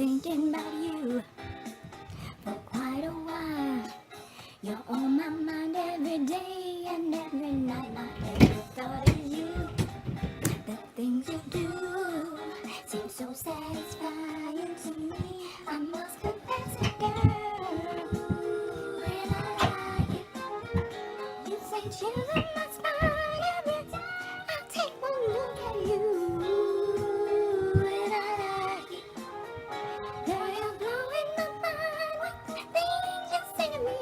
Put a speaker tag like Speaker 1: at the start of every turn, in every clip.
Speaker 1: thinking about you for quite a while. You're on my mind every day and every night. My every thought is you. The things you do seem so satisfying to me. I must confess it, girl. And I like it. You say chills in my spine every time I take one look at you. And I like it. Girl, you're blowing my mind with the things you say to me.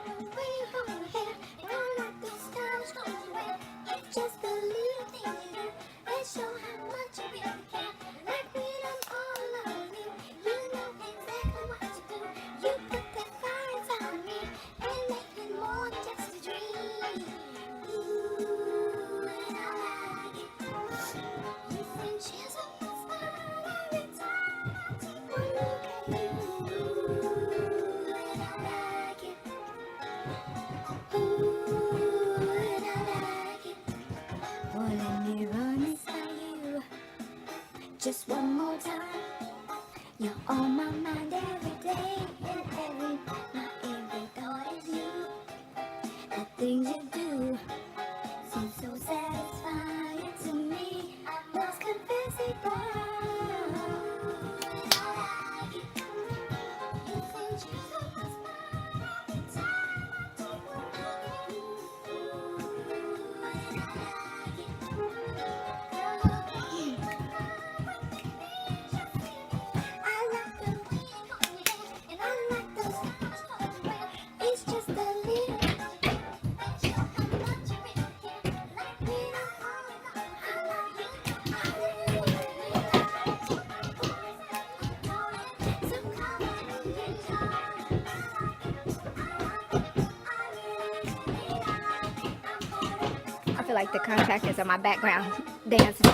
Speaker 1: The way you hold my hair, and I like those styles going away. It's just the little things you do that show how much you really care. Like when I'm all alone with you, you know exactly what to do. You put that fire inside me and make it more than just a dream. Ooh, and I like it. You send chills up my spine every time I take one look at you. And I like it. Ooh, and I like it. Well, let me run this by you just one more time. You're on my mind every day and every night. My every thought is you. The things you do seem so satisfying to me. I must confess it, girl. And I like it. You send chills up my spine every time I take one look at you. And I like it. Girl, you're blowing my mind with the things you say to me. I like the way you hold your hair, and I like those styles going away. It's just a little thing that show how much you really care. Like when I'm falling off, I love you. I really, really like you. So come on and get started. I feel like the contractors are my background dancing.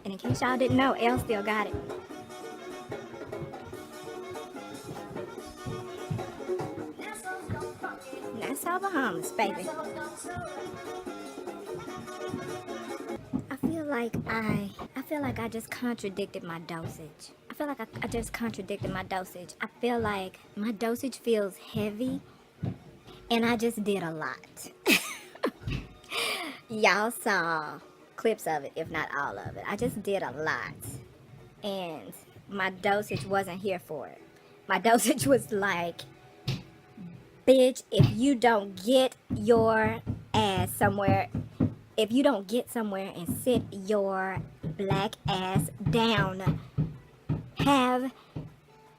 Speaker 1: And in case y'all didn't know, Elle still got it. That's all Bahamas, baby. I feel like I just contradicted my dosage. I feel like I just contradicted my dosage. I feel like my dosage feels heavy, and I just did a lot. Y'all saw clips of it, if not all of it. I just did a lot, and my dosage wasn't here for it. My dosage was like, bitch, if you don't get your ass somewhere, if you don't get somewhere and sit your black ass down, have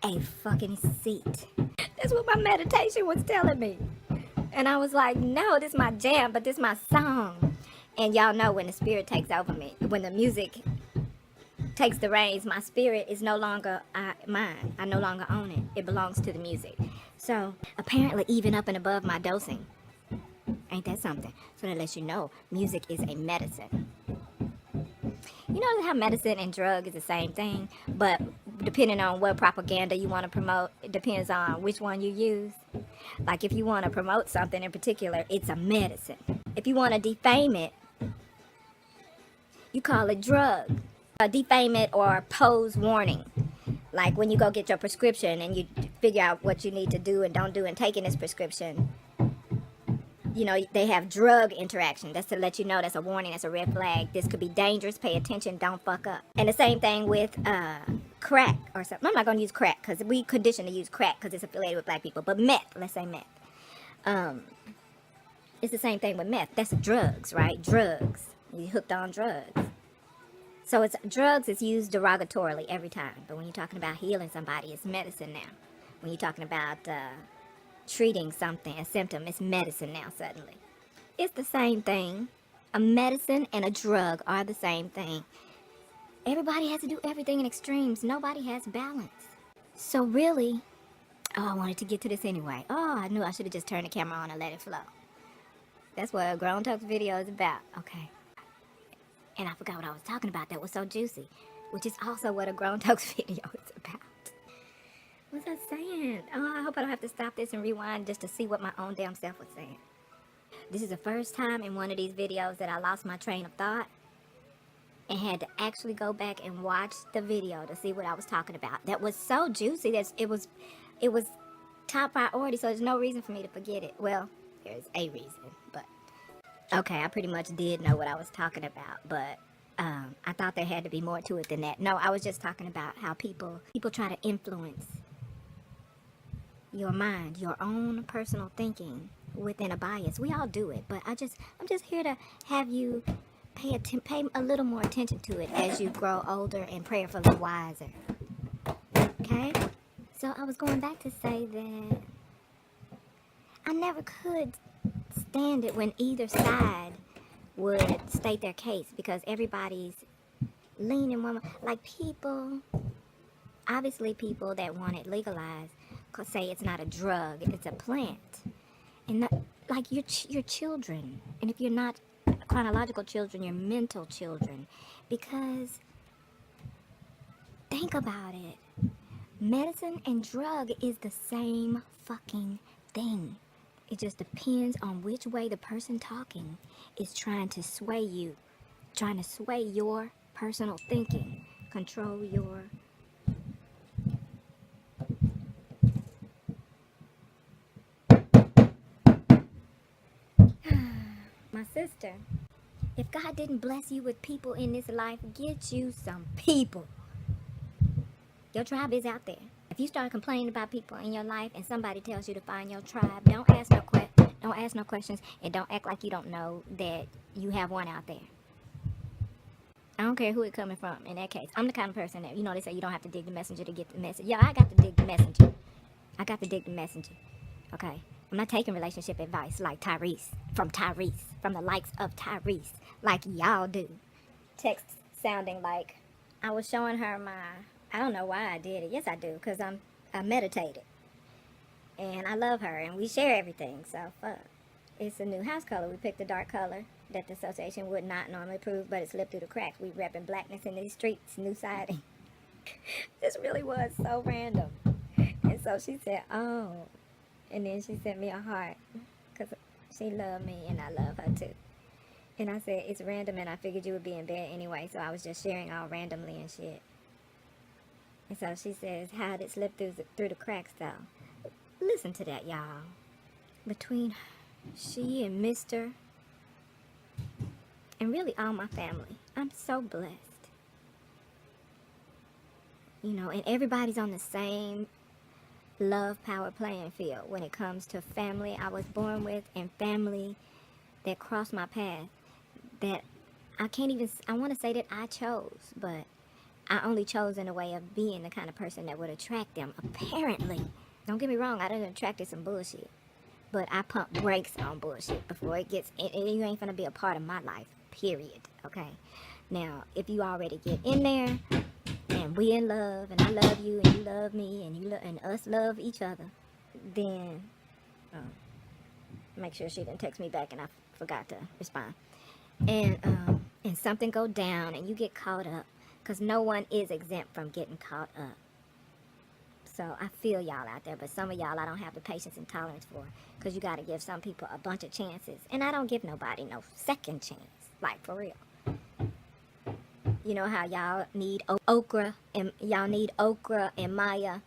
Speaker 1: a fucking seat. That's what my meditation was telling me. And I was like, no, this is my jam, but this is my song. And y'all know when the spirit takes over me, when the music takes the reins, my spirit is no longer mine. I no longer own it. It belongs to the music. So apparently even up and above my dosing. Ain't that something? So that lets you know music is a medicine. You know how medicine and drug is the same thing, but depending on what propaganda you want to promote, it depends on which one you use. Like if you want to promote something in particular, it's a medicine. If you want to defame it, you call it drug. Defame it or pose warning. Like when you go get your prescription and you figure out what you need to do and don't do in taking this prescription, you know, they have drug interaction. That's to let you know that's a warning, that's a red flag. This could be dangerous. Pay attention. Don't fuck up. And the same thing with crack or something. I'm not going to use crack because we conditioned to use crack because it's affiliated with black people. But meth, let's say meth. It's the same thing with meth. That's drugs, right? Drugs. You hooked on drugs. So it's drugs is used derogatorily every time. But when you're talking about healing somebody, it's medicine now. When you're talking about treating something, a symptom, it's medicine now suddenly. It's the same thing. A medicine and a drug are the same thing. Everybody has to do everything in extremes. Nobody has balance. So really, I wanted to get to this anyway. I knew I should have just turned the camera on and let it flow. That's what a GROWNtokes video is about. Okay. And I forgot what I was talking about. That was so juicy. Which is also what a GROWNtokes video is about. What was I saying? I hope I don't have to stop this and rewind just to see what my own damn self was saying. This is the first time in one of these videos that I lost my train of thought and had to actually go back and watch the video to see what I was talking about. That was so juicy that it was top priority, so there's no reason for me to forget it. Well, there's a reason, but okay, I pretty much did know what I was talking about, but I thought there had to be more to it than that. No, I was just talking about how people try to influence your mind, your own personal thinking within a bias. We all do it, but I'm just here to have you pay a little more attention to it as you grow older and prayerfully wiser. Okay? So I was going back to say that I never could stand it when either side would state their case because everybody's leaning one way. Like obviously people that want it legalized could say it's not a drug, it's a plant. And like your children. And if you're not chronological children, you're mental children. Because think about it. Medicine and drug is the same fucking thing. It just depends on which way the person talking is trying to sway you, trying to sway your personal thinking, control your... My sister, if God didn't bless you with people in this life, get you some people. Your tribe is out there. If you start complaining about people in your life and somebody tells you to find your tribe, don't ask no questions, and don't act like you don't know that you have one out there. I don't care who it's coming from in that case. I'm the kind of person that, they say you don't have to dig the messenger to get the message. Yeah, I got to dig the messenger. Okay? I'm not taking relationship advice like Tyrese, from the likes of Tyrese, like y'all do. Text sounding like I was showing her I don't know why I did it. Yes, I do, because I meditated. And I love her, and we share everything, so fuck. It's a new house color. We picked a dark color that the association would not normally approve, but it slipped through the cracks. We repping blackness in these streets, new siding. This really was so random. And so she said, oh. And then she sent me a heart, because she loved me, and I love her too. And I said, it's random, and I figured you would be in bed anyway, so I was just sharing all randomly and shit. And so she says, how did it slip through the cracks, though? Listen to that, y'all. Between she and Mr. and really all my family, I'm so blessed. And everybody's on the same love power playing field when it comes to family I was born with and family that crossed my path that I want to say that I chose, but I only chose in a way of being the kind of person that would attract them. Apparently, don't get me wrong, I done attracted some bullshit, but I pump brakes on bullshit before it gets, and you ain't gonna be a part of my life, period, okay? Now, if you already get in there, and we in love, and I love you, and you love me, and us love each other, then, make sure she didn't text me back, and I forgot to respond, and something go down, and you get caught up, because no one is exempt from getting caught up. So I feel y'all out there, but some of y'all I don't have the patience and tolerance for, because you got to give some people a bunch of chances. And I don't give nobody no second chance, like for real. You know how y'all need okra and Maya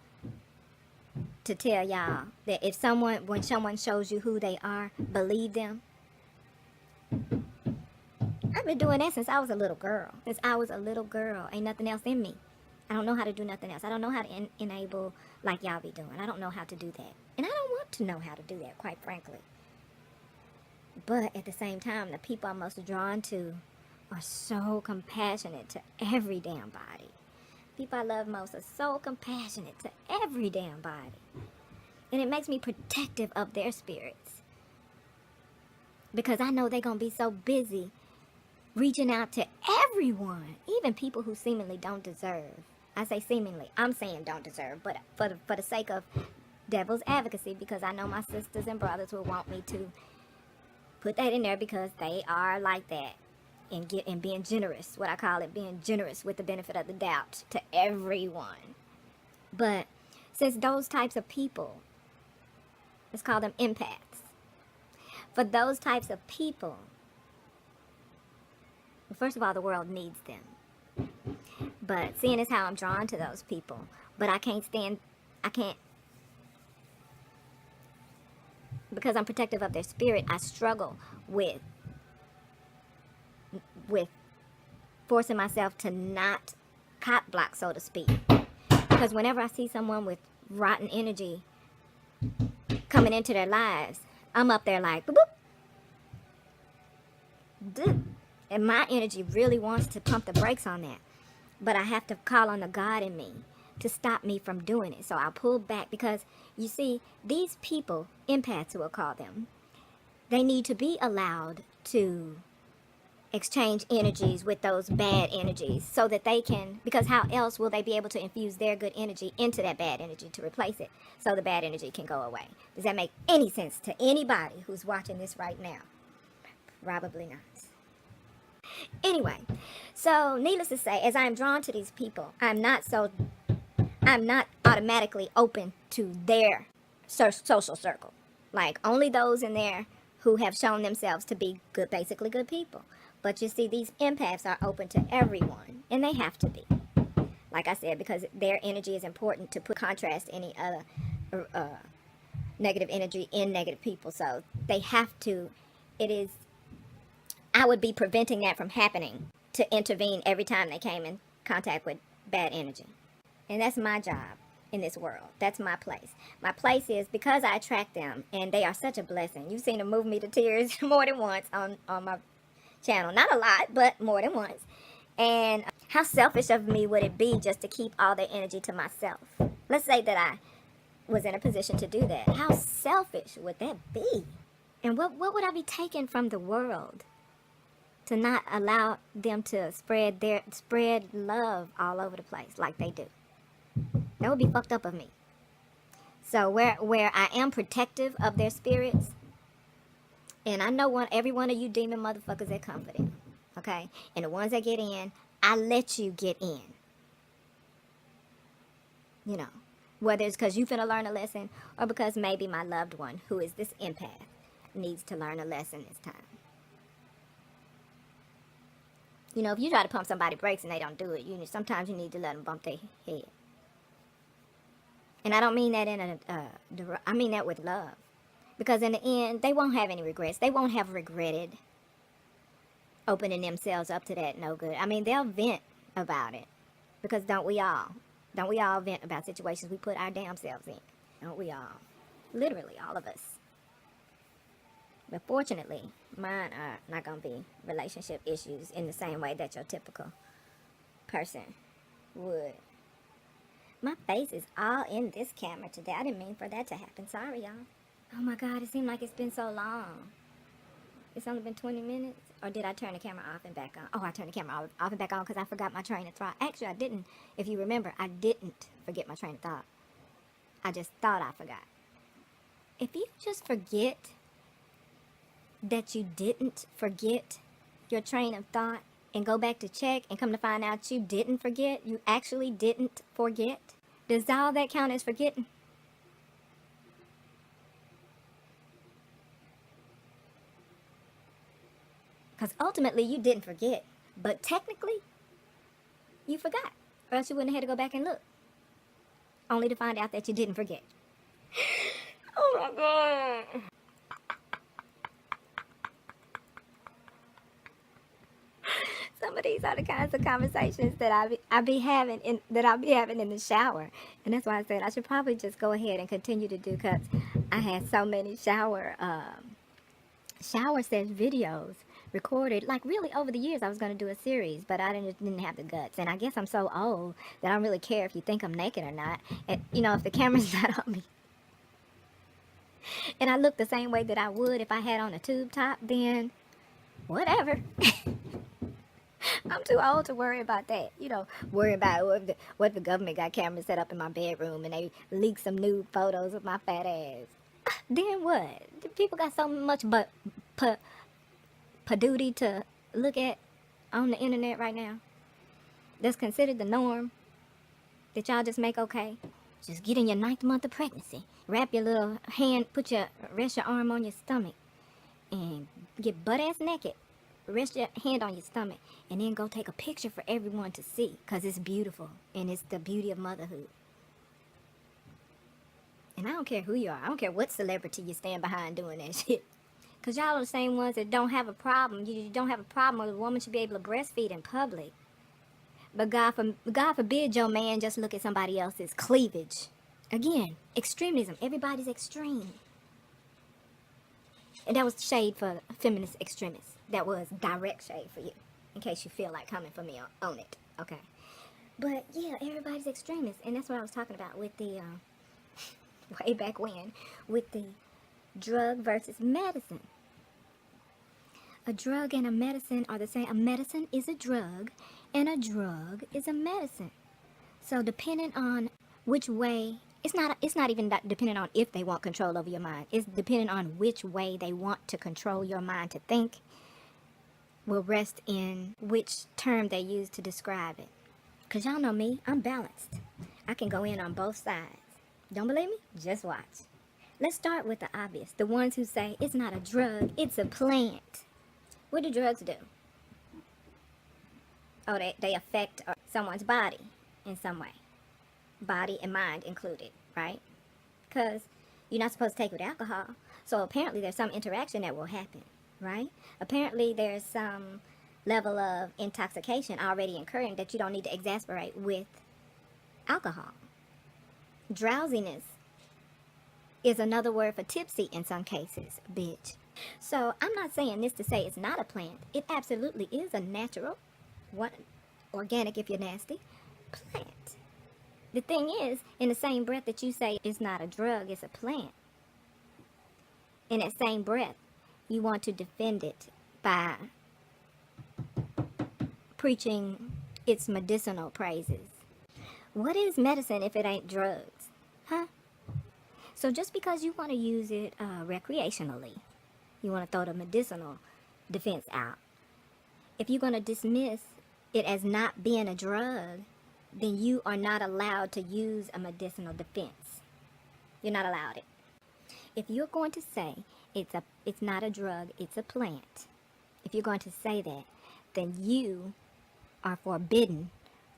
Speaker 1: to tell y'all that when someone shows you who they are, believe them. I've been doing that since I was a little girl. Ain't nothing else in me. I don't know how to do nothing else. I don't know how to enable like y'all be doing. I don't know how to do that. And I don't want to know how to do that, quite frankly. But at the same time, the people I'm most drawn to are so compassionate to every damn body. People I love most are so compassionate to every damn body. And it makes me protective of their spirits. Because I know they're going to be so busy reaching out to everyone, even people who seemingly don't deserve. I say seemingly, I'm saying don't deserve, but for the sake of devil's advocacy, because I know my sisters and brothers will want me to put that in there because they are like that. And being generous, what I call it, being generous with the benefit of the doubt to everyone. But since those types of people, let's call them empaths, for those types of people, well, first of all, the world needs them. But seeing as how I'm drawn to those people, but I can't, because I'm protective of their spirit, I struggle with forcing myself to not cop block, so to speak. Because whenever I see someone with rotten energy coming into their lives, I'm up there like, boop, boop. And my energy really wants to pump the brakes on that. But I have to call on the God in me to stop me from doing it. So I'll pull back because, you see, these people, empaths we'll call them, they need to be allowed to exchange energies with those bad energies so that they can, because how else will they be able to infuse their good energy into that bad energy to replace it so the bad energy can go away? Does that make any sense to anybody who's watching this right now? Probably not. Anyway, so needless to say, as I am drawn to these people, I'm not automatically open to their social circle. Like, only those in there who have shown themselves to be good, basically good people. But you see, these empaths are open to everyone, and they have to be. Like I said, because their energy is important to put contrast to any other negative energy in negative people. So they have to, I would be preventing that from happening to intervene every time they came in contact with bad energy. And that's my job in this world. That's my place. My place is because I attract them, and they are such a blessing. You've seen them move me to tears more than once on my channel. Not a lot, but more than once. And how selfish of me would it be just to keep all their energy to myself? Let's say that I was in a position to do that. How selfish would that be? And what would I be taking from the world to not allow them to spread love all over the place like they do? That would be fucked up of me. So where I am protective of their spirits, and I know every one of you demon motherfuckers that come for them, okay? And the ones that get in, I let you get in. You know, whether it's because you finna learn a lesson or because maybe my loved one, who is this empath, needs to learn a lesson this time. You know, if you try to pump somebody's brakes and they don't do it, sometimes you need to let them bump their head. And I don't mean that I mean that with love. Because in the end, they won't have any regrets. They won't have regretted opening themselves up to that no good. I mean, they'll vent about it. Because don't we all? Don't we all vent about situations we put our damn selves in? Don't we all? Literally, all of us. But fortunately, mine are not going to be relationship issues in the same way that your typical person would. My face is all in this camera today. I didn't mean for that to happen. Sorry, y'all. Oh my God, it seemed like it's been so long. It's only been 20 minutes? Or did I turn the camera off and back on? Oh, I turned the camera off and back on because I forgot my train of thought. Actually, I didn't. If you remember, I didn't forget my train of thought. I just thought I forgot. If you just forget that you didn't forget your train of thought and go back to check and come to find out you didn't forget, you actually didn't forget, does all that count as forgetting? Because ultimately you didn't forget, but technically you forgot. Or else you wouldn't have had to go back and look. Only to find out that you didn't forget. Oh my God. Some of these are the kinds of conversations that I'll be having in the shower. And that's why I said I should probably just go ahead and continue to do, because I had so many shower sesh videos recorded. Like, really, over the years I was going to do a series, but I didn't have the guts. And I guess I'm so old that I don't really care if you think I'm naked or not. And, if the camera's not on me and I look the same way that I would if I had on a tube top, then whatever. I'm too old to worry about that. Worry about what the government got cameras set up in my bedroom and they leak some nude photos of my fat ass. Then what? People got so much duty to look at on the internet right now. That's considered the norm. That y'all just make okay. Just get in your 9th month of pregnancy. Wrap your little hand, rest your arm on your stomach. And get butt ass naked. Rest your hand on your stomach. And then go take a picture for everyone to see. Because it's beautiful. And it's the beauty of motherhood. And I don't care who you are. I don't care what celebrity you stand behind doing that shit. Because y'all are the same ones that don't have a problem. You don't have a problem with a woman should be able to breastfeed in public. But God forbid your man just look at somebody else's cleavage. Again, extremism. Everybody's extreme. And that was shade for feminist extremists. That was direct shade for you. In case you feel like coming for me on it. Okay. But yeah, everybody's extremist. And that's what I was talking about with the, way back when, with the drug versus medicine. A drug and a medicine are the same. A medicine is a drug, and a drug is a medicine. So depending on which way, it's not even dependent on if they want control over your mind. It's dependent on which way they want to control your mind to think, will rest in which term they use to describe it. Because y'all know me, I'm balanced. I can go in on both sides. Don't believe me? Just watch. Let's start with the obvious. The ones who say it's not a drug, it's a plant. What do drugs do? Oh, they affect someone's body in some way. Body and mind included, right? Because you're not supposed to take it with alcohol. So apparently there's some interaction that will happen, right? Apparently there's some level of intoxication already occurring that you don't need to exacerbate with alcohol. Drowsiness is another word for tipsy in some cases, bitch. So I'm not saying this to say it's not a plant. It absolutely is a natural, organic if you're nasty, plant. The thing is, in the same breath that you say it's not a drug, it's a plant. In that same breath, you want to defend it by preaching its medicinal praises. What is medicine if it ain't drugs? Huh? So just because you want to use it recreationally, you want to throw the medicinal defense out. If you're going to dismiss it as not being a drug, then you are not allowed to use a medicinal defense. You're not allowed it. If you're going to say it's not a drug, it's a plant, if you're going to say that, then you are forbidden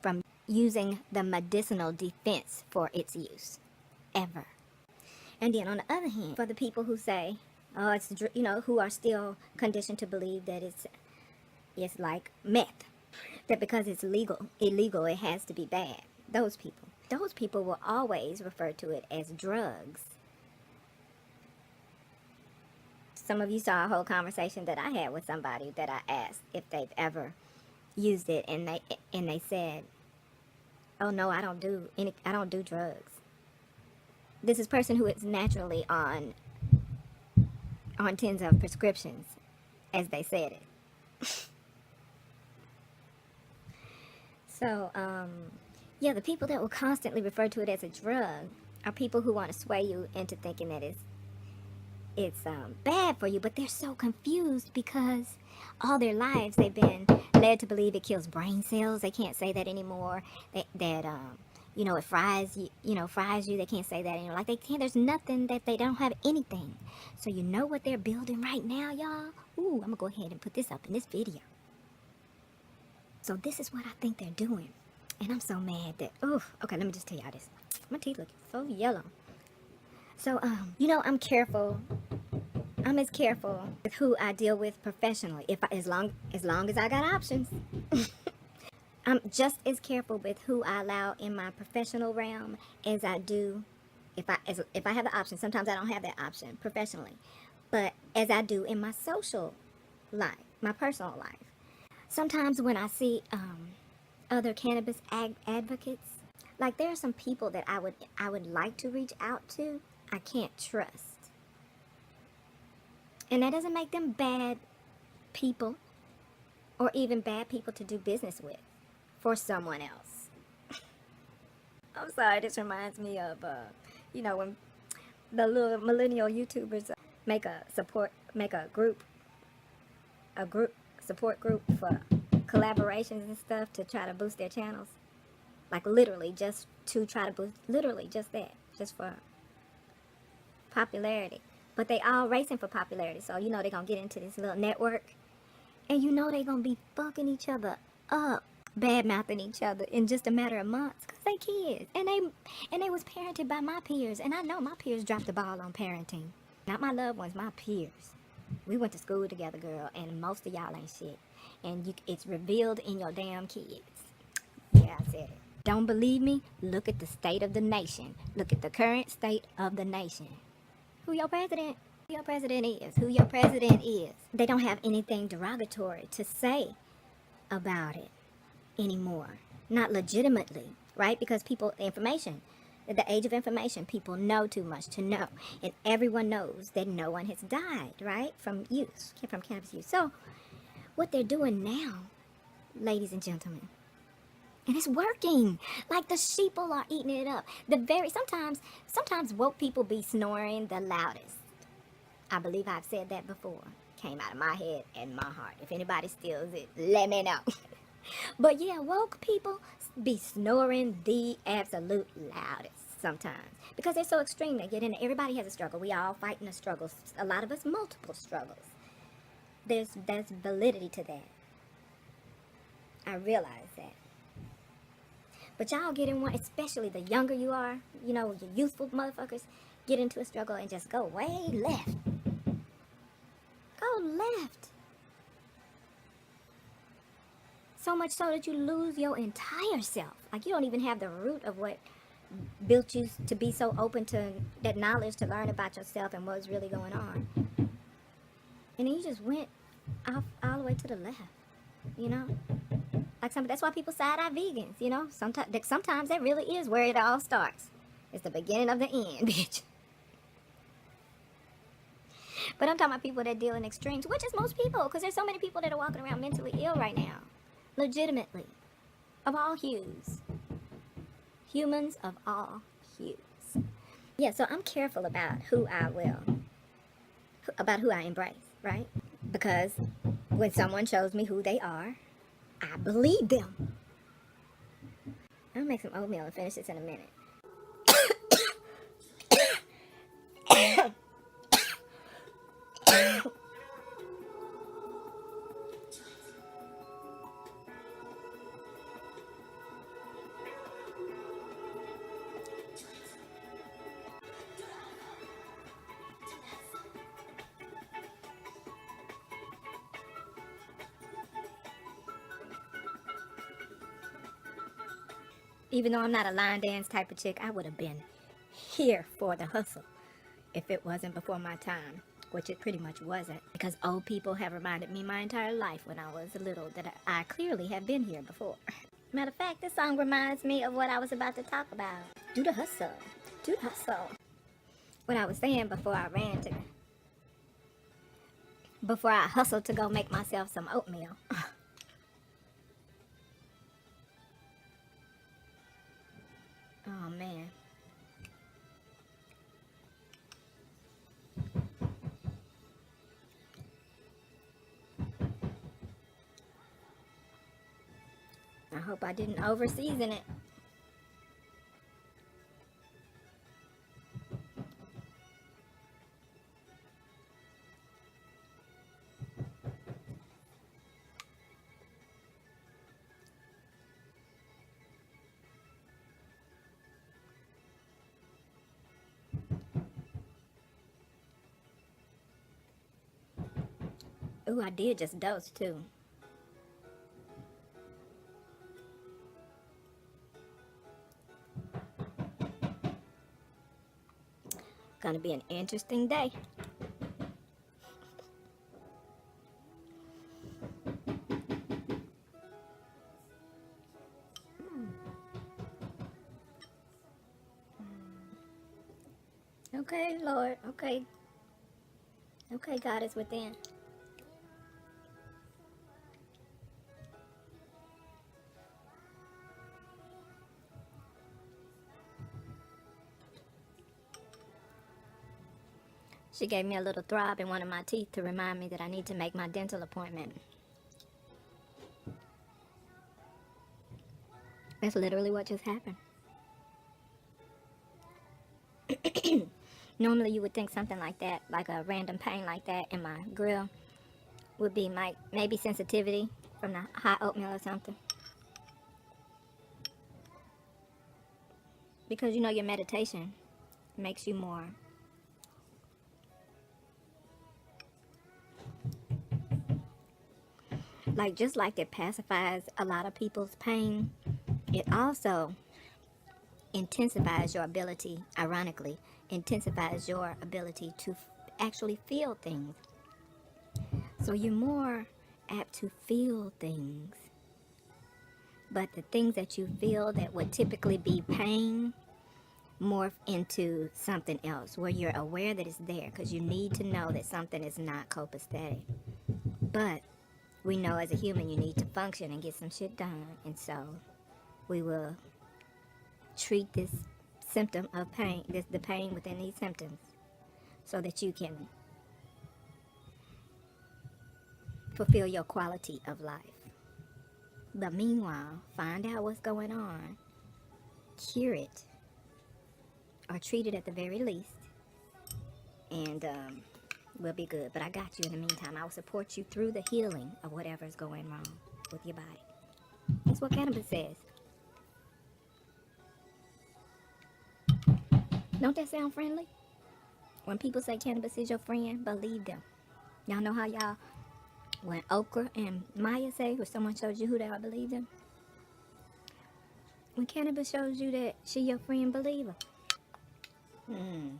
Speaker 1: from using the medicinal defense for its use. Ever. And then on the other hand, for the people who say, oh, it's, who are still conditioned to believe that it's like meth, that because it's illegal, it has to be bad. Those people will always refer to it as drugs. Some of you saw a whole conversation that I had with somebody that I asked if they've ever used it, and they said, oh no, I don't do drugs. This is a person who is naturally on tens of prescriptions, as they said it. So, yeah, the people that will constantly refer to it as a drug are people who want to sway you into thinking that it's bad for you, but they're so confused because all their lives they've been led to believe it kills brain cells. They can't say that anymore. That it fries you. They can't say that anymore. Like, they can't. There's nothing that they don't have anything. So you know what they're building right now, y'all? Ooh, I'm gonna go ahead and put this up in this video. So this is what I think they're doing. And I'm so mad that, oh, okay, let me just tell y'all this. My teeth look so yellow. So, I'm careful. I'm as careful with who I deal with professionally. As long as I got options. I'm just as careful with who I allow in my professional realm as I do if I have the option. Sometimes I don't have that option professionally, but as I do in my social life, my personal life. Sometimes when I see other cannabis advocates, like there are some people that I would like to reach out to, I can't trust, and that doesn't make them bad people or even bad people to do business with for someone else. I'm sorry, this reminds me of, when the little millennial YouTubers make a support group for collaborations and stuff to try to boost their channels. Like literally just to try to boost, literally just that, just for popularity. But they all racing for popularity, so they're gonna get into this little network, and they're gonna be fucking each other up, bad-mouthing each other in just a matter of months, because they kids, and they was parented by my peers, and I know my peers dropped the ball on parenting. Not my loved ones, my peers. We went to school together, girl, and most of y'all ain't shit, and it's revealed in your damn kids. Yeah, I said it. Don't believe me? Look at the state of the nation. Look at the current state of the nation. Who your president is. Who your president is. They don't have anything derogatory to say about it anymore. Not legitimately, right? Because information, at the age of information, people know too much to know. And everyone knows that no one has died, right? From cannabis use. So, what they're doing now, ladies and gentlemen, and it's working. Like the sheeple are eating it up. Sometimes woke people be snoring the loudest. I believe I've said that before. Came out of my head and my heart. If anybody steals it, let me know. But yeah, woke people be snoring the absolute loudest sometimes. Because they're so extreme. They get in. Everybody has a struggle. We all fighting a struggle. A lot of us multiple struggles. There's validity to that. I realize that. But y'all get in one, especially the younger you are, your youthful motherfuckers, get into a struggle and just go way left. Go left. So much so that you lose your entire self. Like you don't even have the root of what built you to be so open to that knowledge to learn about yourself and what's really going on. And then you just went off all the way to the left, Like that's why people side-eye vegans, Sometimes that really is where it all starts. It's the beginning of the end, bitch. But I'm talking about people that deal in extremes, which is most people, because there's so many people that are walking around mentally ill right now. Legitimately. Of all hues. Humans of all hues. Yeah, so I'm careful about who I embrace, right? Because when someone shows me who they are, I believe them. I'll make some oatmeal and finish this in a minute. Even though I'm not a line dance type of chick, I would have been here for the hustle if it wasn't before my time, which it pretty much wasn't, because old people have reminded me my entire life when I was little that I clearly have been here before. Matter of fact, this song reminds me of what I was about to talk about. Do the hustle. Do the hustle. What I was saying before I hustled to go make myself some oatmeal. Oh, man. I hope I didn't over-season it. Ooh, I did just dose too. Gonna be an interesting day. Okay, Lord. Okay. Okay, God is within. She gave me a little throb in one of my teeth to remind me that I need to make my dental appointment. That's literally what just happened. Normally you would think something like that, like a random pain like that in my grill, would be maybe sensitivity from the hot oatmeal or something. Because you know your meditation makes you more just like it pacifies a lot of people's pain, it also intensifies your ability, ironically, intensifies your ability to actually feel things. So you're more apt to feel things. But the things that you feel that would typically be pain morph into something else where you're aware that it's there, because you need to know that something is not copacetic. But we know as a human you need to function and get some shit done, and so we will treat this symptom of pain, the pain within these symptoms, so that you can fulfill your quality of life. But meanwhile, find out what's going on, cure it, or treat it at the very least, and we'll be good. But I got you in the meantime. I will support you through the healing of whatever's going wrong with your body. That's what cannabis says. Don't that sound friendly? When people say cannabis is your friend, believe them. Y'all know how y'all, when Okra and Maya say, when someone shows you who they are, believe them? When cannabis shows you that she your friend, believe her. Mm.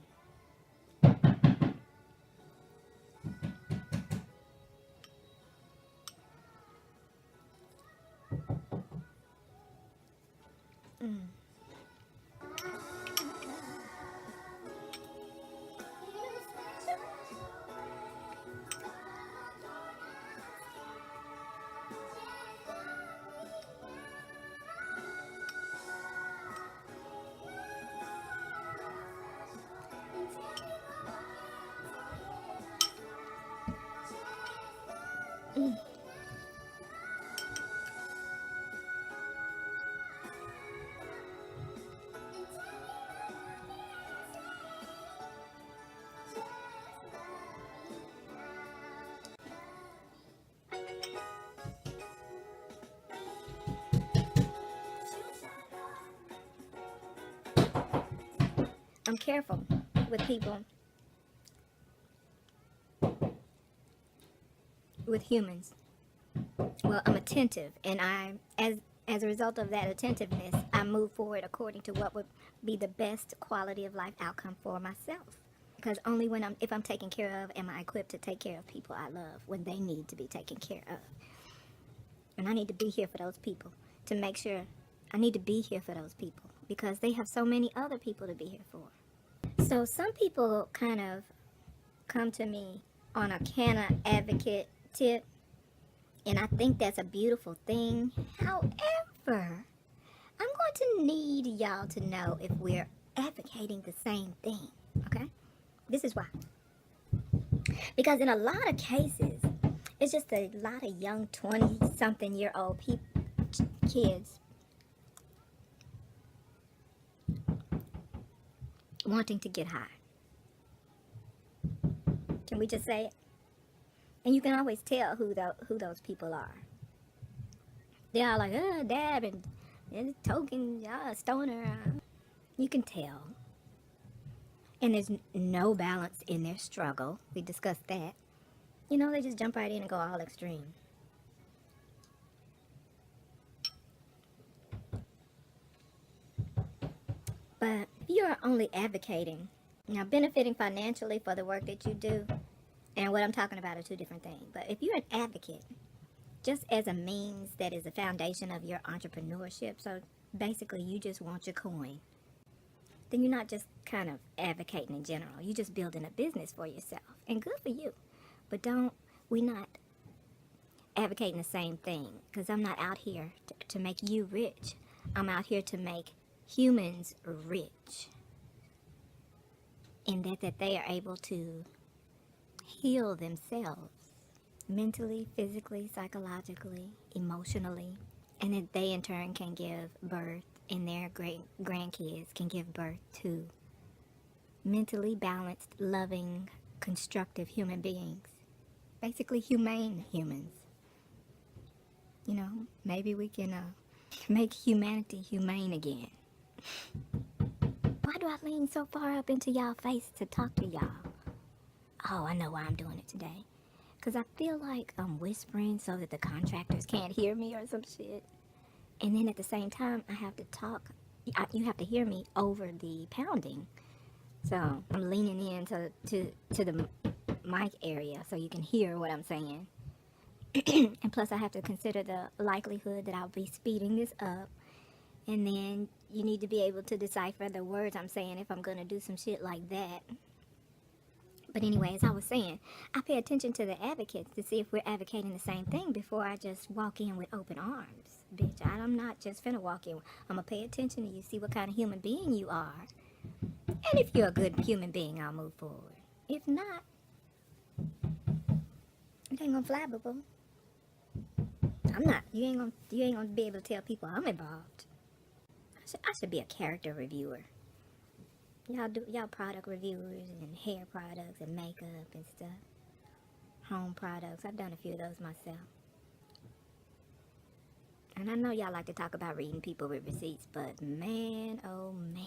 Speaker 1: I'm careful with people, with humans. Well, I'm attentive, and as a result of that attentiveness, I move forward according to what would be the best quality of life outcome for myself. Because only if I'm taken care of, am I equipped to take care of people I love when they need to be taken care of. And I need to be here for those people to make sure. I need to be here for those people because they have so many other people to be here for. So some people kind of come to me on a canna advocate tip, and I think that's a beautiful thing. However, I'm going to need y'all to know if we're advocating the same thing, okay? This is why. Because in a lot of cases, it's just a lot of young 20-something-year-old kids wanting to get high. Can we just say it? And you can always tell who those people are. They're all like, dab and token, stoner. You can tell. And there's no balance in their struggle. We discussed that. You know, they just jump right in and go all extreme. But if you're only advocating, now benefiting financially for the work that you do, and what I'm talking about are two different things. But if you're an advocate, just as a means that is the foundation of your entrepreneurship, so basically you just want your coin, then you're not just kind of advocating in general. You're just building a business for yourself. And good for you. But we're not advocating the same thing. Because I'm not out here to make you rich. I'm out here to make humans rich. In that they are able to heal themselves. Mentally, physically, psychologically, emotionally. And that they in turn can give birth, and their great grandkids can give birth to mentally balanced, loving, constructive human beings. Basically humane humans. You know, maybe we can make humanity humane again. Why do I lean so far up into y'all face to talk to y'all? Oh, I know why I'm doing it today. Because I feel like I'm whispering so that the contractors can't hear me or some shit. And then at the same time, I have to talk. You have to hear me over the pounding. So I'm leaning in to the mic area so you can hear what I'm saying. And plus I have to consider the likelihood that I'll be speeding this up. And then you need to be able to decipher the words I'm saying if I'm going to do some shit like that. But anyway, as I was saying, I pay attention to the advocates to see if we're advocating the same thing before I just walk in with open arms. Bitch, I'm not just finna walk in. I'm gonna pay attention to you, see what kind of human being you are. And if you're a good human being, I'll move forward. If not, it ain't gonna fly, boo-boo. I'm not. You ain't gonna be able to tell people I'm involved. I should be a character reviewer. Y'all product reviewers and hair products and makeup and stuff. Home products. I've done a few of those myself. And I know y'all like to talk about reading people with receipts, but man, oh man.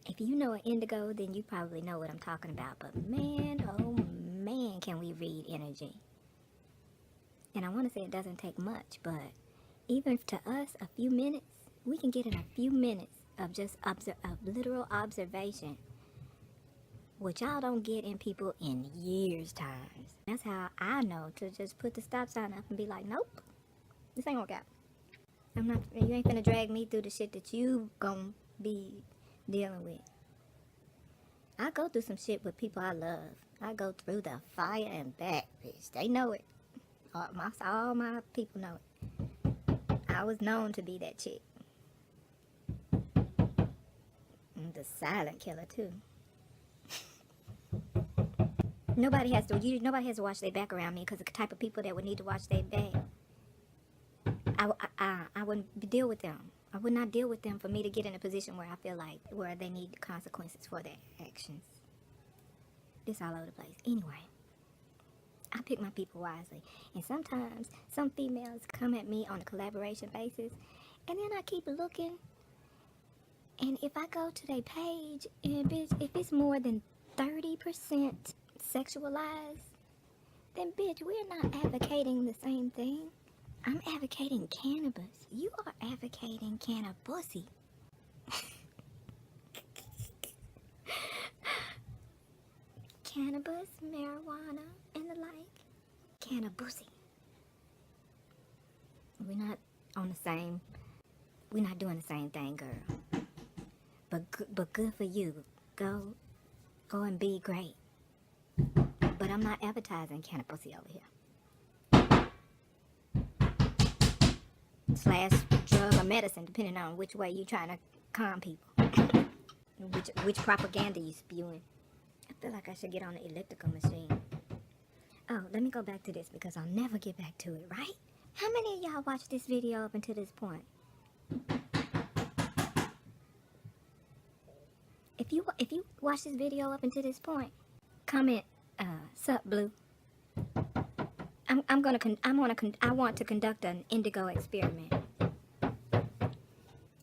Speaker 1: If you know an indigo, then you probably know what I'm talking about. But man, oh man, can we read energy. And I want to say it doesn't take much, but even to us, a few minutes, we can get in a few minutes of just literal observation, which y'all don't get in people in years' times. That's how I know to just put the stop sign up and be like, nope, this ain't gonna work out. You ain't finna drag me through the shit that you gonna be dealing with. I go through some shit with people I love. I go through the fire and back, bitch. They know it. All my people know it. I was known to be that chick. The silent killer too. Nobody has to watch their back around me, because the type of people that would need to watch their back, I wouldn't deal with them. I would not deal with them for me to get in a position where I feel like where they need consequences for their actions. This all over the place. Anyway, I pick my people wisely, and sometimes some females come at me on a collaboration basis, and then I keep looking. And if I go to their page, and bitch, if it's more than 30% sexualized, then bitch, we're not advocating the same thing. I'm advocating cannabis. You are advocating cannabussy. Cannabis, marijuana, and the like. Cannabussy. We're not doing the same thing, girl. But good for you. Go and be great. But I'm not advertising cannabussy over here. / drug or medicine, depending on which way you're trying to calm people. which propaganda you spewing. I feel like I should get on the elliptical machine. Oh, let me go back to this because I'll never get back to it, right? How many of y'all watched this video up until this point? If you watch this video up until this point, comment, sup, blue. I want to conduct an indigo experiment.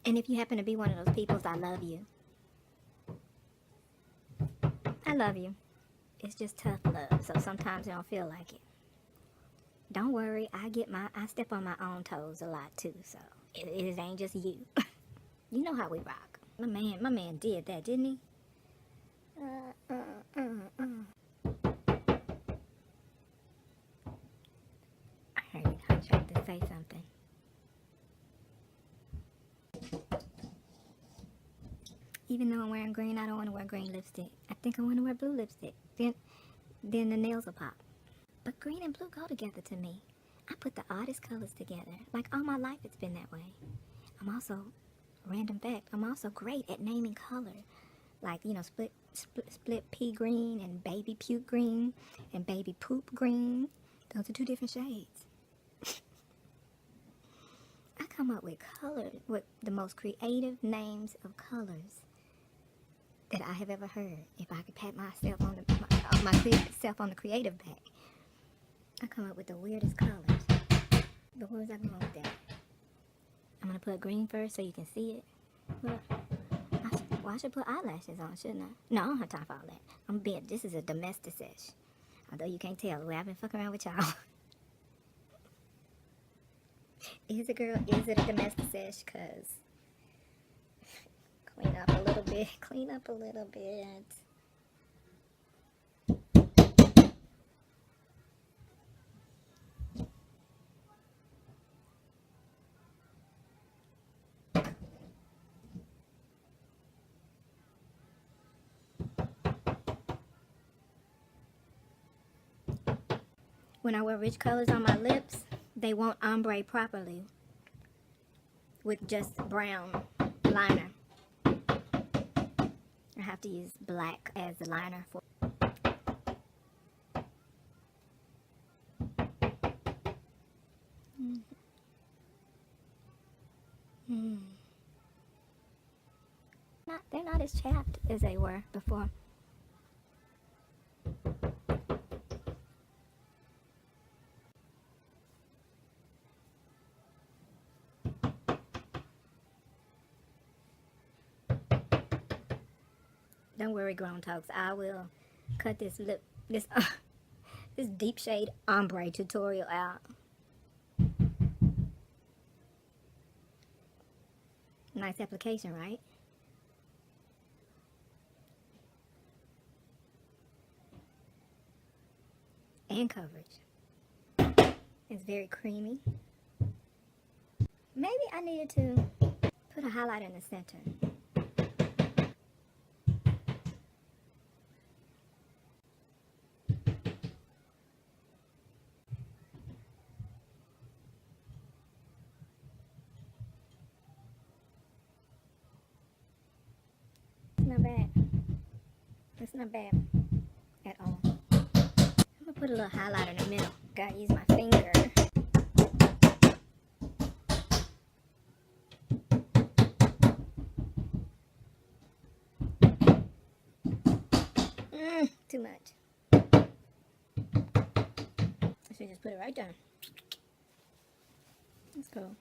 Speaker 1: And if you happen to be one of those peoples, I love you. I love you. It's just tough love, so sometimes I don't feel like it. Don't worry, I step on my own toes a lot too, so it ain't just you. You know how we rock. My man did that, didn't he? I heard I tried to say something. Even though I'm wearing green, I don't want to wear green lipstick. I think I want to wear blue lipstick. Then the nails will pop. But green and blue go together to me. I put the oddest colors together. Like all my life it's been that way. I'm also, random fact, I'm also great at naming color. Like, you know, split pea green and baby puke green and baby poop green. Those are two different shades. I come up with colors, with the most creative names of colors that I have ever heard. If I could pat myself on myself on the creative back, I come up with the weirdest colors. But where was I going with that? I'm gonna put green first so you can see it. Well, I should put eyelashes on, shouldn't I? No, I don't have time for all that. I'm bent. This is a domestic sesh. Although you can't tell the way I've been fucking around with y'all. Is it, girl? Is it a domestic sesh? Cause clean up a little bit. Clean up a little bit. When I wear rich colors on my lips, they won't ombre properly with just brown liner. I have to use black as the liner for. They're not as chapped as they were before. Don't worry, GROWNtokes. I will cut this this deep shade ombre tutorial out. Nice application, right? And coverage. It's very creamy. Maybe I needed to put a highlight in the center. It's not bad. It's not bad at all. I'm gonna put a little highlight in the middle. Gotta use my finger. Too much. I should just put it right there. Let's go.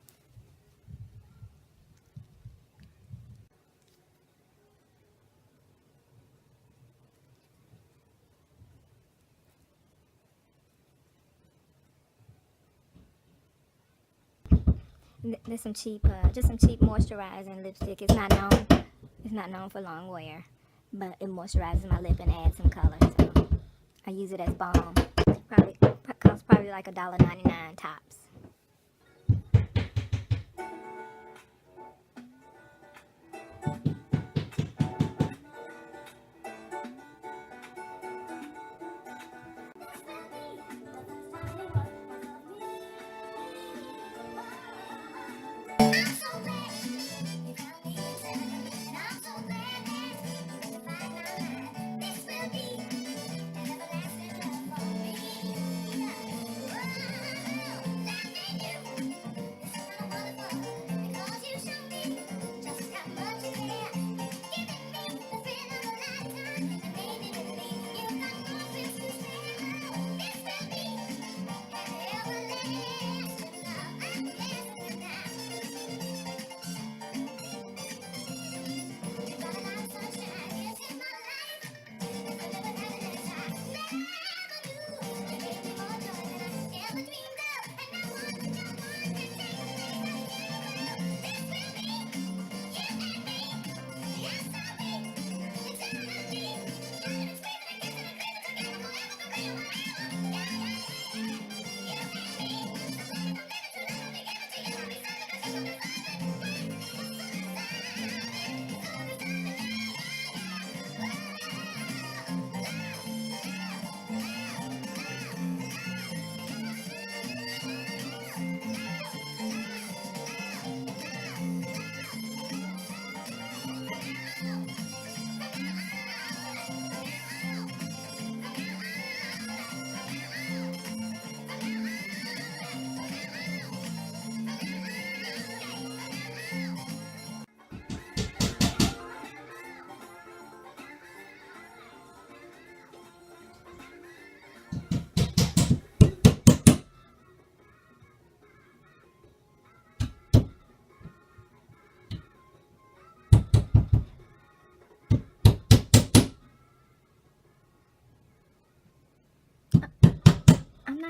Speaker 1: There's some cheap, just some cheap moisturizing lipstick. It's not known for long wear, but it moisturizes my lip and adds some color. So I use it as balm. Costs probably like $1.99 tops.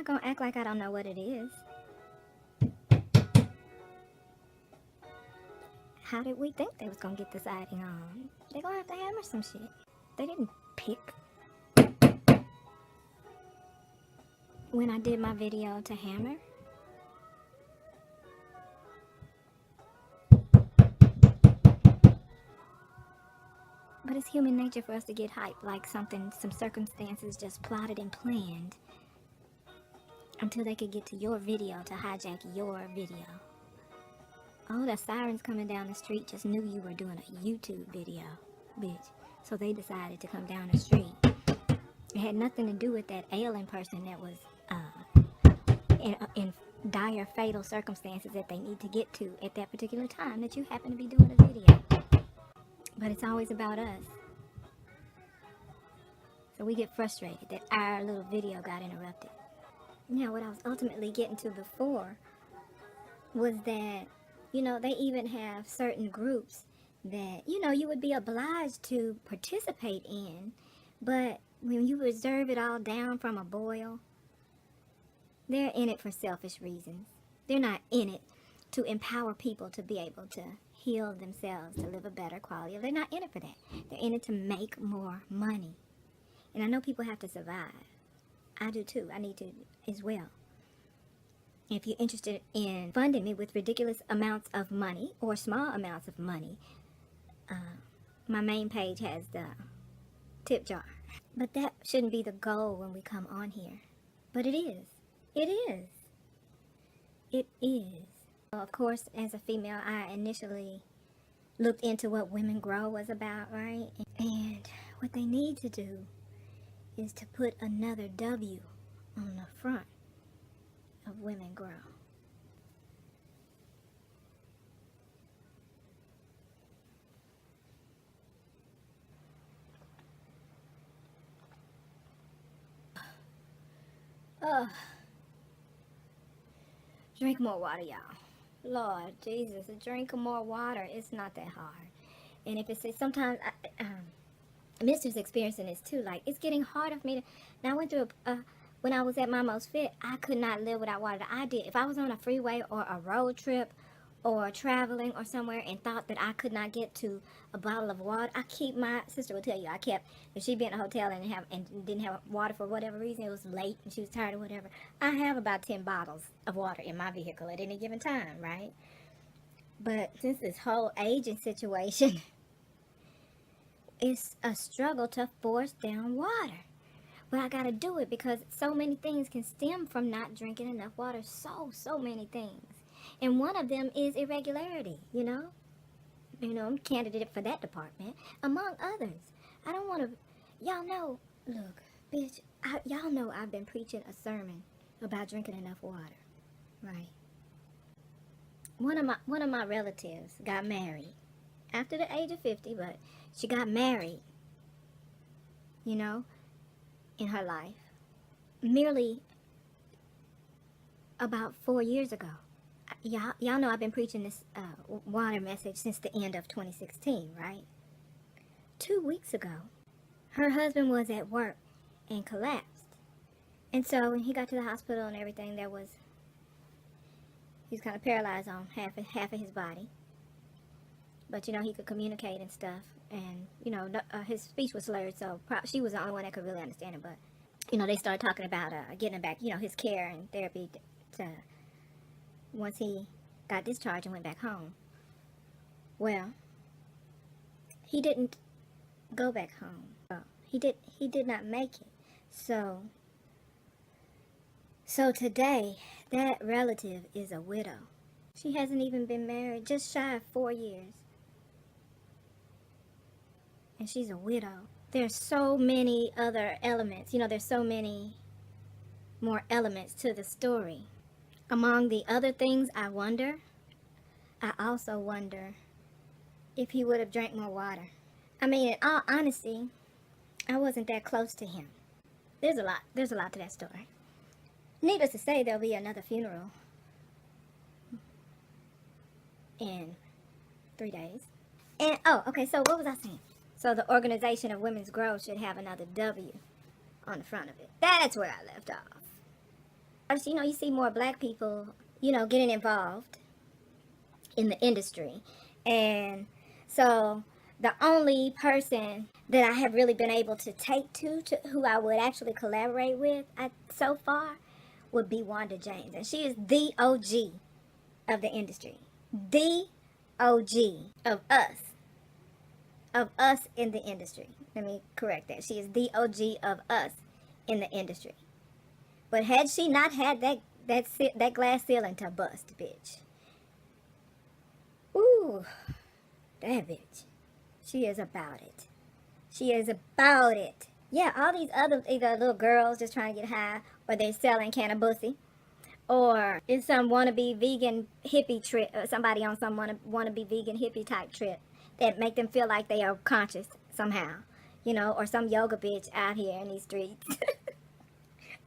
Speaker 1: not gonna act like I don't know what it is. How did we think they was gonna get the siding on? They're gonna have to hammer some shit. They didn't pick. When I did my video to hammer, but it's human nature for us to get hyped like some circumstances just plotted and planned until they could get to your video to hijack your video. Oh, the sirens coming down the street just knew you were doing a YouTube video, bitch. So they decided to come down the street. It had nothing to do with that ailing person that was in dire fatal circumstances that they need to get to at that particular time that you happen to be doing a video. But it's always about us. So we get frustrated that our little video got interrupted. Now, what I was ultimately getting to before was that, you know, they even have certain groups that, you know, you would be obliged to participate in, but when you reserve it all down from a boil, they're in it for selfish reasons. They're not in it to empower people to be able to heal themselves, to live a better quality. They're not in it for that. They're in it to make more money. And I know people have to survive. I do too. I need to as well. If you're interested in funding me with ridiculous amounts of money or small amounts of money, my main page has the tip jar. But that shouldn't be the goal when we come on here. But it is. It is. It is. Well, of course, as a female, I initially looked into what Women Grow was about, right? And what they need to do is to put another W on the front of Women Grow. Drink more water, y'all. Lord Jesus, drink more water. It's not that hard. And if it's sometimes, Mister's experiencing this too. Like, it's getting harder for me to. Now, I went through when I was at my most fit, I could not live without water. I did. If I was on a freeway or a road trip or traveling or somewhere and thought that I could not get to a bottle of water, my sister will tell you, if she'd be in a hotel and didn't have water for whatever reason, it was late and she was tired or whatever, I have about 10 bottles of water in my vehicle at any given time, right? But since this whole aging situation, it's a struggle to force down water. But I gotta do it because so many things can stem from not drinking enough water. So many things. And one of them is irregularity, you know? I'm candidate for that department, among others. I don't want to, y'all know, look, bitch, y'all know I've been preaching a sermon about drinking enough water, right? One of my relatives got married after the age of 50, but she got married, you know, in her life, merely about 4 years ago. Y'all know I've been preaching this water message since the end of 2016, right? 2 weeks ago, her husband was at work and collapsed. And so when he got to the hospital and everything, he was kind of paralyzed on half of his body. But, you know, he could communicate and stuff. And, you know, his speech was slurred, so she was the only one that could really understand it. But, you know, they started talking about getting him back, you know, his care and therapy once he got discharged and went back home. Well, he didn't go back home. He did not make it. So today, that relative is a widow. She hasn't even been married, just shy of 4 years. And she's a widow. There's so many other elements. You know, there's so many more elements to the story. Among the other things I also wonder if he would have drank more water. I mean, in all honesty, I wasn't that close to him. There's a lot to that story. Needless to say, there'll be another funeral in 3 days. And, okay, so what was I saying? So the organization of Women's Grow should have another W on the front of it. That's where I left off. you know, you see more black people, you know, getting involved in the industry. And so the only person that I have really been able to take to who I would actually collaborate with so far would be Wanda James. And she is the OG of the industry. The OG of us in the industry. Let me correct that. She is the OG of us in the industry. But had she not had that glass ceiling to bust, bitch. Ooh, that bitch. She is about it. She is about it. Yeah, all these other either little girls just trying to get high, or they're selling cannabussy, or it's some wannabe vegan hippie trip, or somebody on some wannabe vegan hippie type trip that make them feel like they are conscious somehow, you know, or some yoga bitch out here in these streets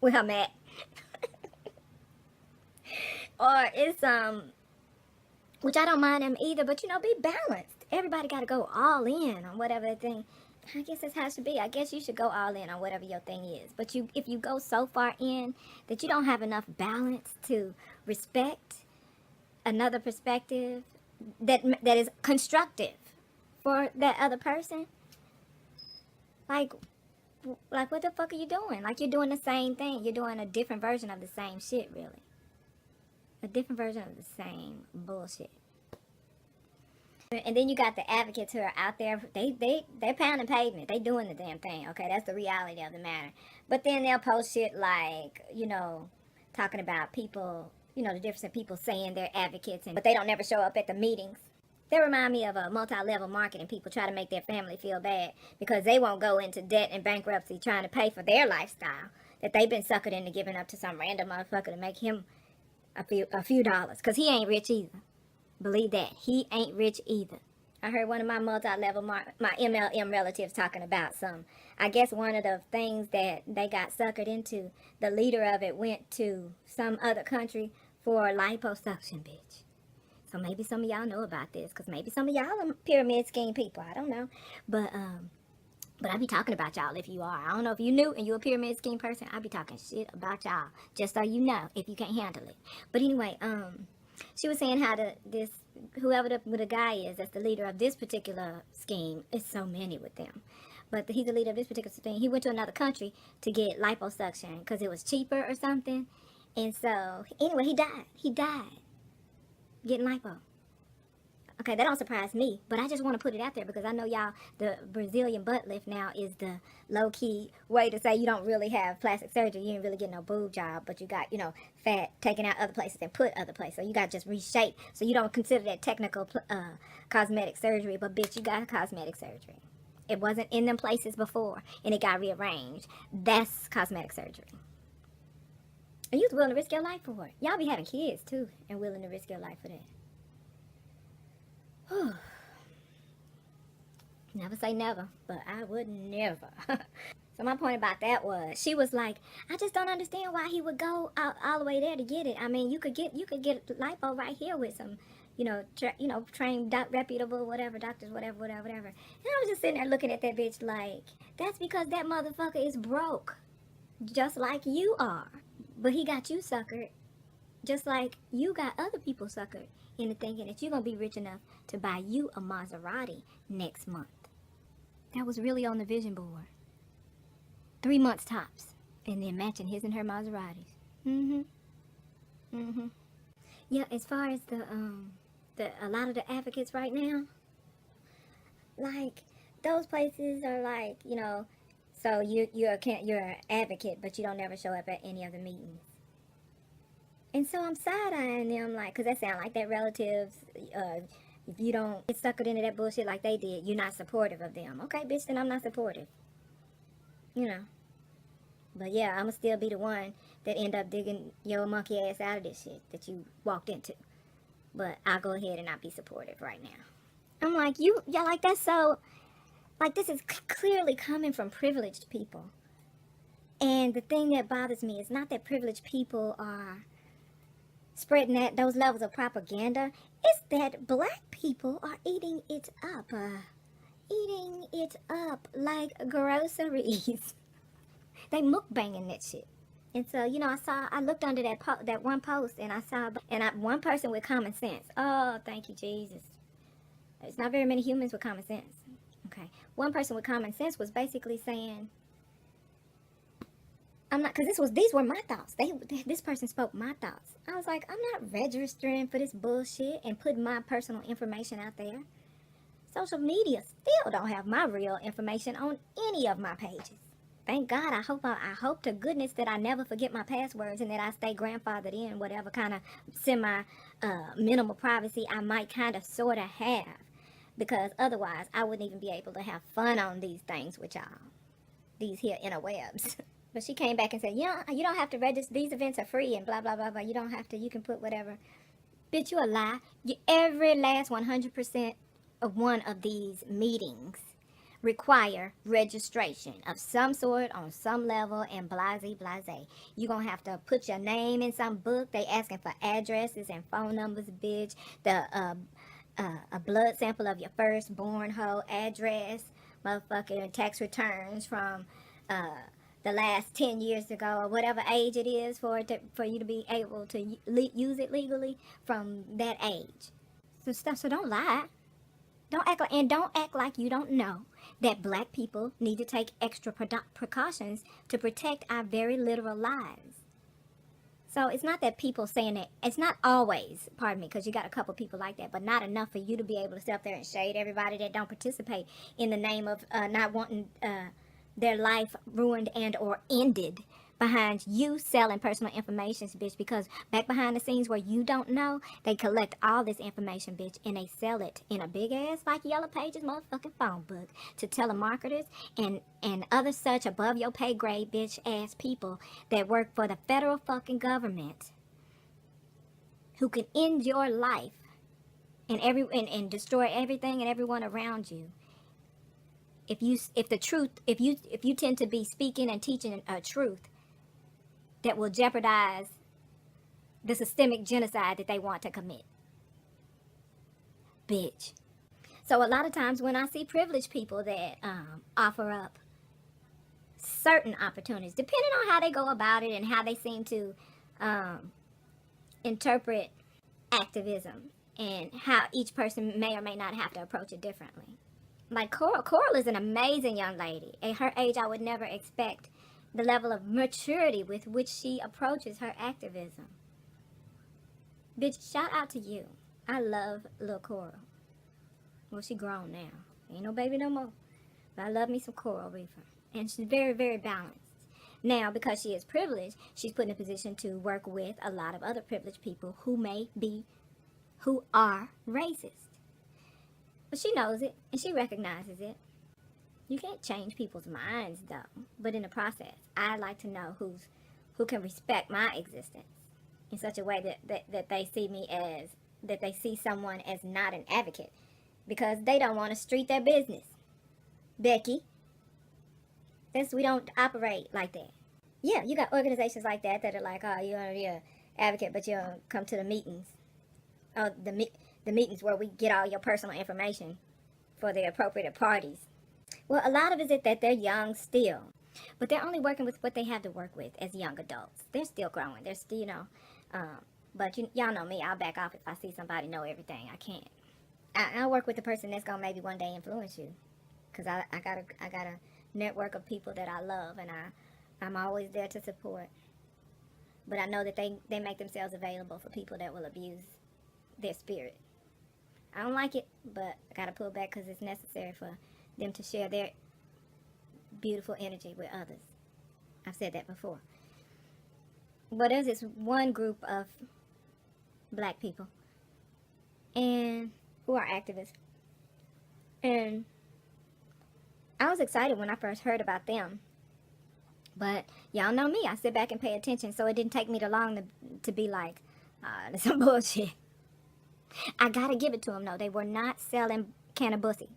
Speaker 1: with her mat, or it's which I don't mind them either, but you know, be balanced. Everybody got to go all in on whatever thing. I guess that's how it should be. I guess you should go all in on whatever your thing is. But if you go so far in that you don't have enough balance to respect another perspective that is constructive for that other person, like what the fuck are you doing? Like, you're doing the same thing. You're doing a different version of the same shit, really. A different version of the same bullshit. And then you got the advocates who are out there. They're pounding pavement. They doing the damn thing. Okay, that's the reality of the matter. But then they'll post shit like, you know, talking about people, you know, the difference in people saying they're advocates, but they don't never show up at the meetings. They remind me of a multi-level marketing people try to make their family feel bad because they won't go into debt and bankruptcy trying to pay for their lifestyle that they've been suckered into giving up to some random motherfucker to make him a few dollars, because he ain't rich either. Believe that. He ain't rich either. I heard one of my multi-level, my MLM relatives talking about some. I guess one of the things that they got suckered into, the leader of it went to some other country for liposuction, bitch. So maybe some of y'all know about this, because maybe some of y'all are pyramid scheme people. I don't know. But I be talking about y'all if you are. I don't know if you knew and you a pyramid scheme person. I be talking shit about y'all, just so you know, if you can't handle it. But anyway, she was saying how whoever the guy is that's the leader of this particular scheme, it's so many with them, but he's the leader of this particular thing. He went to another country to get liposuction because it was cheaper or something, and so anyway, he died getting lipo. Okay, that don't surprise me, but I just want to put it out there because I know y'all, the Brazilian butt lift now is the low-key way to say you don't really have plastic surgery. You ain't really getting no boob job, but you got, you know, fat taken out other places and put other places. So you got just reshape. So you don't consider that technical cosmetic surgery, but bitch, you got cosmetic surgery. It wasn't in them places before, and it got rearranged. That's cosmetic surgery. And you was willing to risk your life for it. Y'all be having kids, too, and willing to risk your life for that. Never say never, but I would never. So my point about that was, she was like, I just don't understand why he would go all the way there to get it. I mean, you could get lipo right here with some, trained, reputable, whatever, doctors, whatever. And I was just sitting there looking at that bitch like, that's because that motherfucker is broke, just like you are. But he got you suckered, just like you got other people suckered into thinking that you're going to be rich enough to buy you a Maserati next month. That was really on the vision board. 3 months tops. And then matching his and her Maseratis. Yeah, as far as a lot of the advocates right now, like, those places are like, you know, so you're an advocate, but you don't ever show up at any of the meetings. And so I'm side-eyeing them, like, because that sound like that relatives, if you don't get suckered into that bullshit like they did, you're not supportive of them. Okay, bitch, then I'm not supportive. You know. But yeah, I'm going to still be the one that end up digging your monkey ass out of this shit that you walked into. But I'll go ahead and not be supportive right now. I'm like, y'all, like, that's so, like, this is clearly coming from privileged people. And the thing that bothers me is not that privileged people are spreading those levels of propaganda. It's that black people are eating it up. Eating it up like groceries. They mukbanging that shit. And so, I looked under that one post, and I saw, one person with common sense. Oh, thank you, Jesus. There's not very many humans with common sense. Okay. One person with common sense was basically saying, I'm not, because these were my thoughts. This person spoke my thoughts. I was like, I'm not registering for this bullshit and putting my personal information out there. Social media still don't have my real information on any of my pages. Thank God. I hope to goodness that I never forget my passwords and that I stay grandfathered in whatever kind of semi minimal privacy I might kind of sort of have, because otherwise I wouldn't even be able to have fun on these things with y'all, these here interwebs. But she came back and said, you don't have to register. These events are free and blah blah blah blah. You don't have to. You can put whatever. Bitch, you a lie. Every last 100% of one of these meetings require registration of some sort on some level and blase blase. You're gonna have to put your name in some book. They asking for addresses and phone numbers, bitch. A blood sample of your firstborn hoe address, motherfucking tax returns from the last 10 years ago or whatever age it is for you to be able to use it legally from that age. So don't lie. Don't act like you don't know that black people need to take extra precautions to protect our very literal lives. So it's not that people saying that, it's not always, pardon me, because you got a couple people like that, but not enough for you to be able to sit up there and shade everybody that don't participate in the name of not wanting their life ruined and or ended behind you selling personal information, bitch, because back behind the scenes where you don't know, they collect all this information, bitch, and they sell it in a big ass like Yellow Pages motherfucking phone book to telemarketers and other such above your pay grade bitch ass people that work for the federal fucking government, who can end your life and destroy everything and everyone around you if you tend to be speaking and teaching a truth that will jeopardize the systemic genocide that they want to commit. Bitch. So a lot of times when I see privileged people that offer up certain opportunities, depending on how they go about it and how they seem to interpret activism and how each person may or may not have to approach it differently. Like Coral is an amazing young lady. At her age, I would never expect the level of maturity with which she approaches her activism. Bitch, shout out to you. I love little Coral. Well, she grown now. Ain't no baby no more. But I love me some Coral Reefer. And she's very, very balanced. Now, because she is privileged, she's put in a position to work with a lot of other privileged people who are racist. But she knows it, and she recognizes it. You can't change people's minds, though. But in the process, I like to know who can respect my existence in such a way that they see me as, that they see someone as not an advocate, because they don't want to street their business. Becky, we don't operate like that. Yeah, you got organizations like that are like, oh, you want to be an advocate, but you don't come to the meetings. Oh, the meetings where we get all your personal information for the appropriate parties. Well, a lot of it is that they're young still, but they're only working with what they have to work with as young adults. They're still growing. They're still, but y'all know me. I'll back off if I see somebody know everything. I can't. I'll work with the person that's gonna maybe one day influence you, because I got a network of people that I love, and I'm always there to support. But I know that they make themselves available for people that will abuse their spirit. I don't like it, but I gotta pull back because it's necessary for them to share their beautiful energy with others. I've said that before. But there's this one group of black people and who are activists. And I was excited when I first heard about them. But y'all know me. I sit back and pay attention, so it didn't take me too long to be like, that's some bullshit. I gotta give it to them, though. They were not selling cannabussy.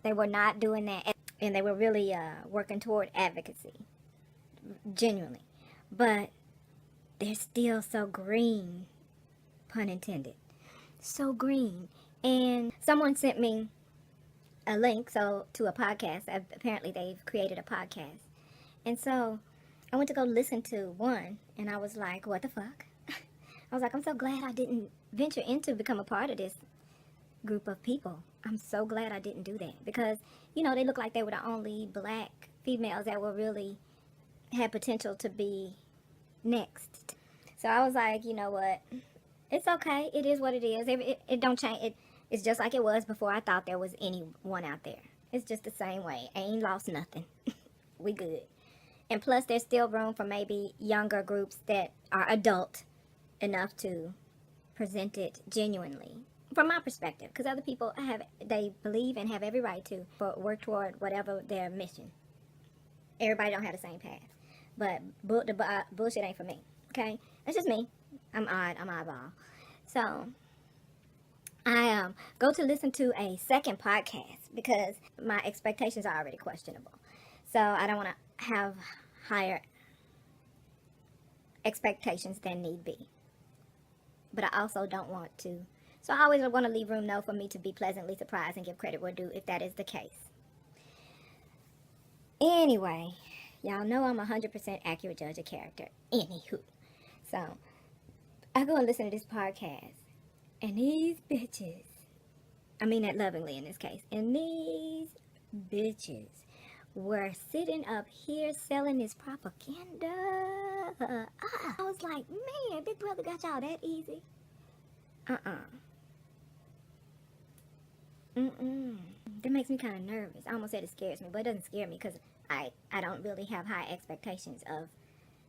Speaker 1: They were not doing that. And they were really working toward advocacy. Genuinely. But they're still so green. Pun intended. So green. And someone sent me a link to a podcast. Apparently they've created a podcast. And so I went to go listen to one, and I was like, what the fuck? I was like, I'm so glad I didn't venture into become a part of this group of people. I'm so glad I didn't do that, because, you know, they looked like they were the only black females that were really had potential to be next. So I was like, you know what? It's okay. It is what it is. It don't change. It's just like it was before. I thought there was anyone out there. It's just the same way. I ain't lost nothing. We good. And plus, there's still room for maybe younger groups that are adult enough to present it genuinely, from my perspective. Because other people they believe and have every right to work toward whatever their mission. Everybody don't have the same path. But the bullshit ain't for me. Okay? That's just me. I'm odd. I'm oddball. So I go to listen to a second podcast because my expectations are already questionable. So I don't want to have higher expectations than need be. But I also don't want to. So I always want to leave room, though, for me to be pleasantly surprised and give credit where due if that is the case. Anyway, y'all know I'm a 100% accurate judge of character. Anywho. So I go and listen to this podcast. And these bitches, I mean that lovingly in this case, and these bitches were sitting up here selling this propaganda. I was like, man, Big Brother got y'all that easy. That makes me kind of nervous. I almost said it scares me, but it doesn't scare me because I don't really have high expectations of,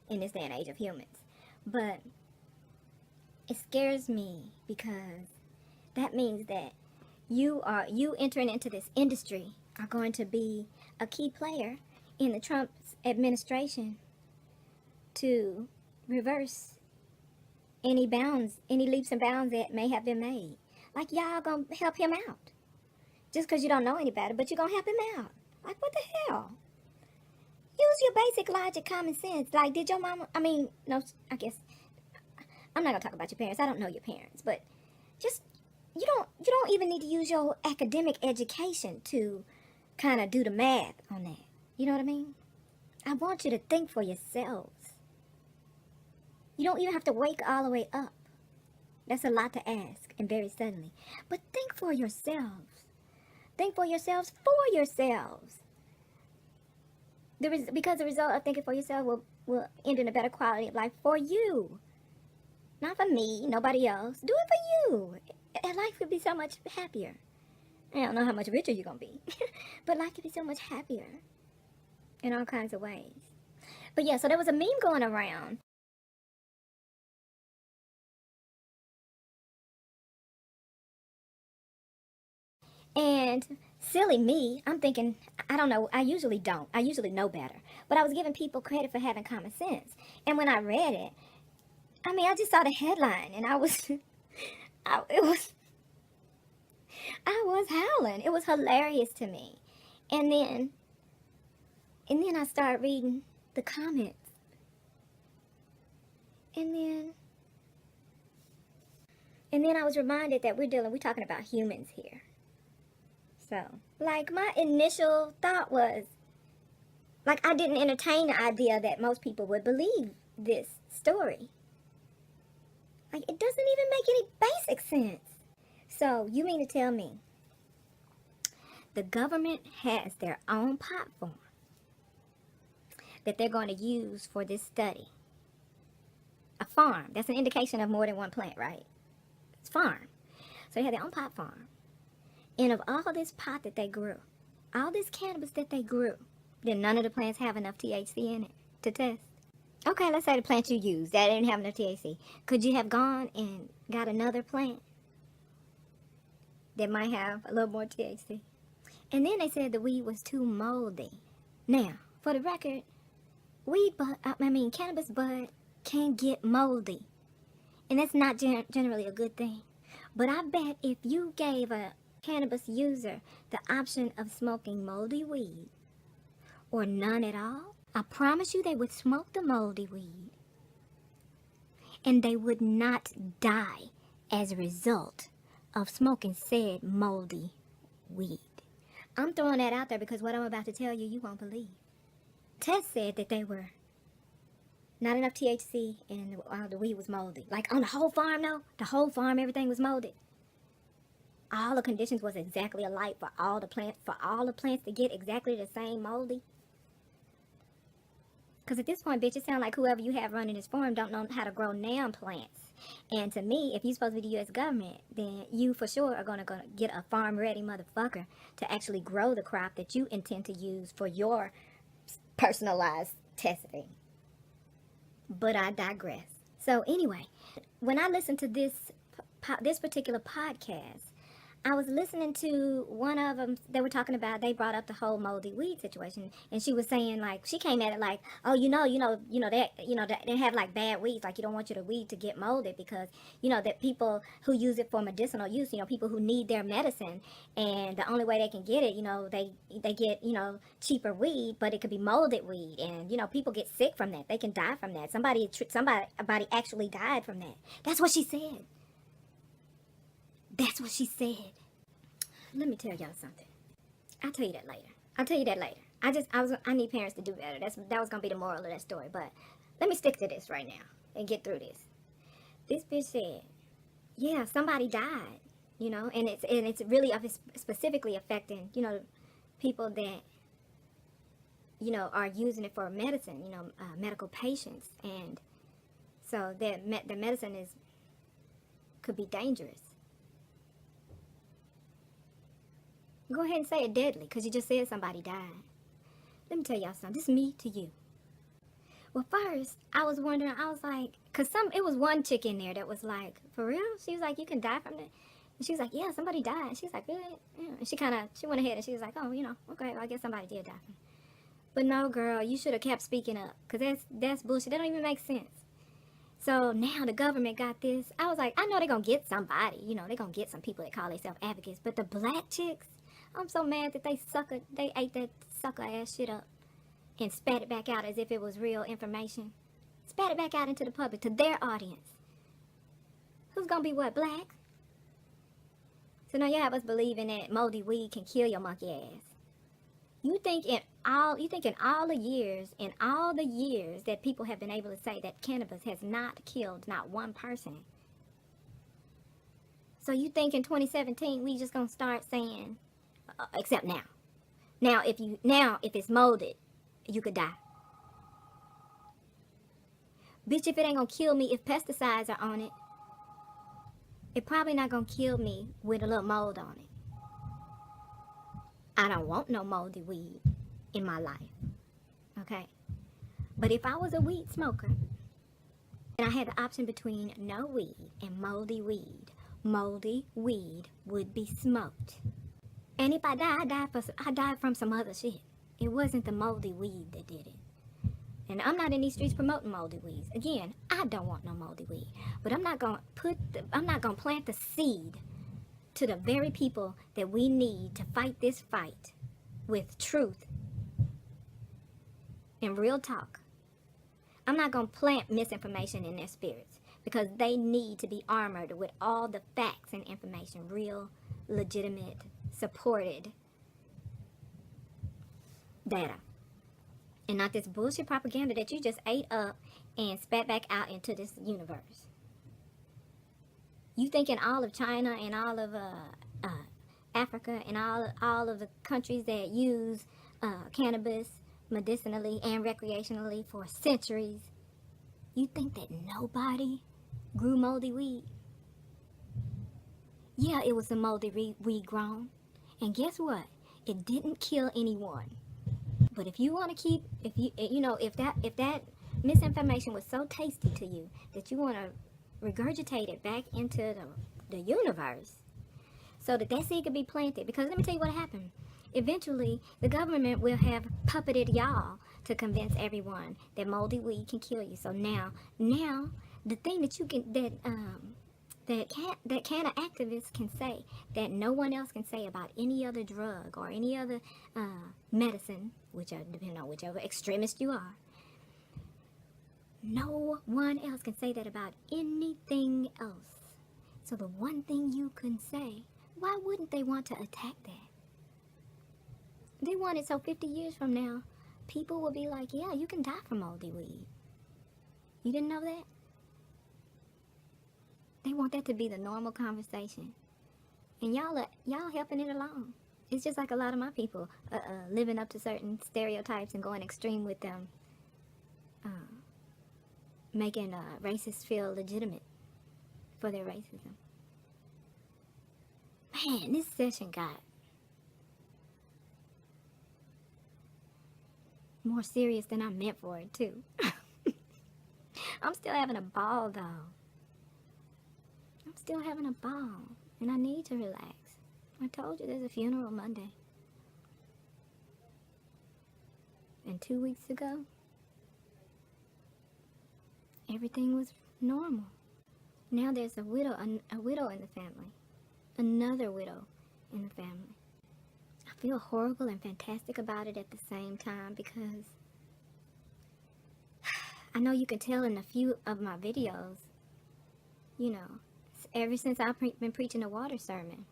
Speaker 1: in this day and age, of humans. But it scares me because that means that you entering into this industry are going to be a key player in the Trump administration to reverse any leaps and bounds that may have been made. Like, y'all gonna help him out. Just because you don't know any better, but you're gonna help him out. Like, what the hell? Use your basic logic, common sense. Like, did your mama, no, I guess, I'm not gonna talk about your parents. I don't know your parents, but just, you don't even need to use your academic education to kind of do the math on that. You know what I mean? I want you to think for yourselves. You don't even have to wake all the way up. That's a lot to ask, and very suddenly. But think for yourselves. Think for yourselves for yourselves. Because the result of thinking for yourself will end in a better quality of life for you. Not for me, nobody else. Do it for you. And life could be so much happier. I don't know how much richer you're going to be. But life could be so much happier. In all kinds of ways. But yeah, so there was a meme going around. And silly me, I'm thinking, I don't know, I usually don't. I usually know better. But I was giving people credit for having common sense. And when I read it, I just saw the headline and I was howling. It was hilarious to me. And then I started reading the comments. And then I was reminded that we're talking about humans here. So, like, my initial thought was, like, I didn't entertain the idea that most people would believe this story. Like, it doesn't even make any basic sense. So, you mean to tell me the government has their own platform that they're going to use for this study? A farm. That's an indication of more than one plant, right? It's farm. So, they have their own platform. And of all this pot that they grew, all this cannabis that they grew, then none of the plants have enough THC in it to test. Okay, let's say the plant you used, that didn't have enough THC. Could you have gone and got another plant that might have a little more THC? And then they said the weed was too moldy. Now, for the record, cannabis bud can get moldy. And that's not generally a good thing. But I bet if you gave a cannabis user the option of smoking moldy weed or none at all, I promise you they would smoke the moldy weed and they would not die as a result of smoking said moldy weed. I'm throwing that out there because what I'm about to tell you, you won't believe. Tests said that they were Not enough THC, and the weed was moldy. Like on the whole farm, though, the whole farm, everything was molded. All the conditions was exactly alike for all the plants to get exactly the same moldy. Because at this point, bitch, it sounds like whoever you have running this farm don't know how to grow NAM plants. And to me, if you're supposed to be the U.S. government, then you for sure are going to get a farm-ready motherfucker to actually grow the crop that you intend to use for your personalized testing. But I digress. So anyway, when I listened to this particular podcast, I was listening to one of them. They were talking about, they brought up the whole moldy weed situation, and she was saying, like, she came at it like, oh, they have like bad weeds, like you don't want your weed to get molded because that people who use it for medicinal use, people who need their medicine, and the only way they can get it, they get cheaper weed, but it could be molded weed, and people get sick from that. They can die from that. Somebody actually died from that. That's what she said. That's what she said. Let me tell y'all something. I'll tell you that later. I need parents to do better. That was gonna be the moral of that story. But let me stick to this right now and get through this. This bitch said, yeah, somebody died, and it's really specifically affecting, people that, are using it for medicine, medical patients, and so that the medicine could be dangerous. Go ahead and say it deadly, because you just said somebody died. Let me tell y'all something. This is me to you. Well, first, I was wondering, I was like, because it was one chick in there that was like, for real? She was like, you can die from it? And she was like, yeah, somebody died. And she was like, really? Yeah. And she went ahead and she was like, oh, okay, well, I guess somebody did die from it. But no, girl, you should have kept speaking up, because that's bullshit. That don't even make sense. So now the government got this. I was like, I know they're going to get somebody. They're going to get some people that call themselves advocates. But the black chicks, I'm so mad that they ate that sucker ass shit up and spat it back out as if it was real information. Spat it back out into the public, to their audience. Who's going to be what, black? So now you have us believing that moldy weed can kill your monkey ass. You think in all the years that people have been able to say that cannabis has not killed not one person. So you think in 2017 we just gonna start saying, except now. Now if it's molded, you could die. Bitch, if it ain't gonna kill me, if pesticides are on it, it probably not gonna kill me with a little mold on it. I don't want no moldy weed in my life, okay? But if I was a weed smoker and I had the option between no weed and moldy weed would be smoked. And if I die, I died from some other shit. It wasn't the moldy weed that did it. And I'm not in these streets promoting moldy weeds. Again, I don't want no moldy weed. But I'm not gonna plant the seed to the very people that we need to fight this fight with truth and real talk. I'm not going to plant misinformation in their spirits, because they need to be armored with all the facts and information, real, legitimate, supported data. And not this bullshit propaganda that you just ate up and spat back out into this universe. You think in all of China and all of Africa and all of the countries that use cannabis medicinally and recreationally for centuries, you think that nobody grew moldy weed? Yeah, it was a moldy weed grown. And guess what? It didn't kill anyone. But if you want to keep, if that misinformation was so tasty to you that you want to regurgitate it back into the universe so that seed could be planted. Because let me tell you what happened. Eventually, the government will have puppeted y'all to convince everyone that moldy weed can kill you. So now, the thing that you can, that canna activists can say that no one else can say about any other drug or any other medicine, depending on whichever extremist you are. No one else can say that about anything else. So the one thing you can say, why wouldn't they want to attack that? They want it so 50 years from now, people will be like, yeah, you can die from moldy weed. You didn't know that? They want that to be the normal conversation. And y'all helping it along. It's just like a lot of my people living up to certain stereotypes and going extreme with them, making racists feel legitimate for their racism. Man, this session got more serious than I meant for it too. I'm still having a ball though. I'm still having a ball, and I need to relax. I told you there's a funeral Monday. And 2 weeks ago, everything was normal. Now there's a widow in the family. Another widow in the family. I feel horrible and fantastic about it at the same time because I know you can tell in a few of my videos, you know, ever since I've been preaching the water sermon,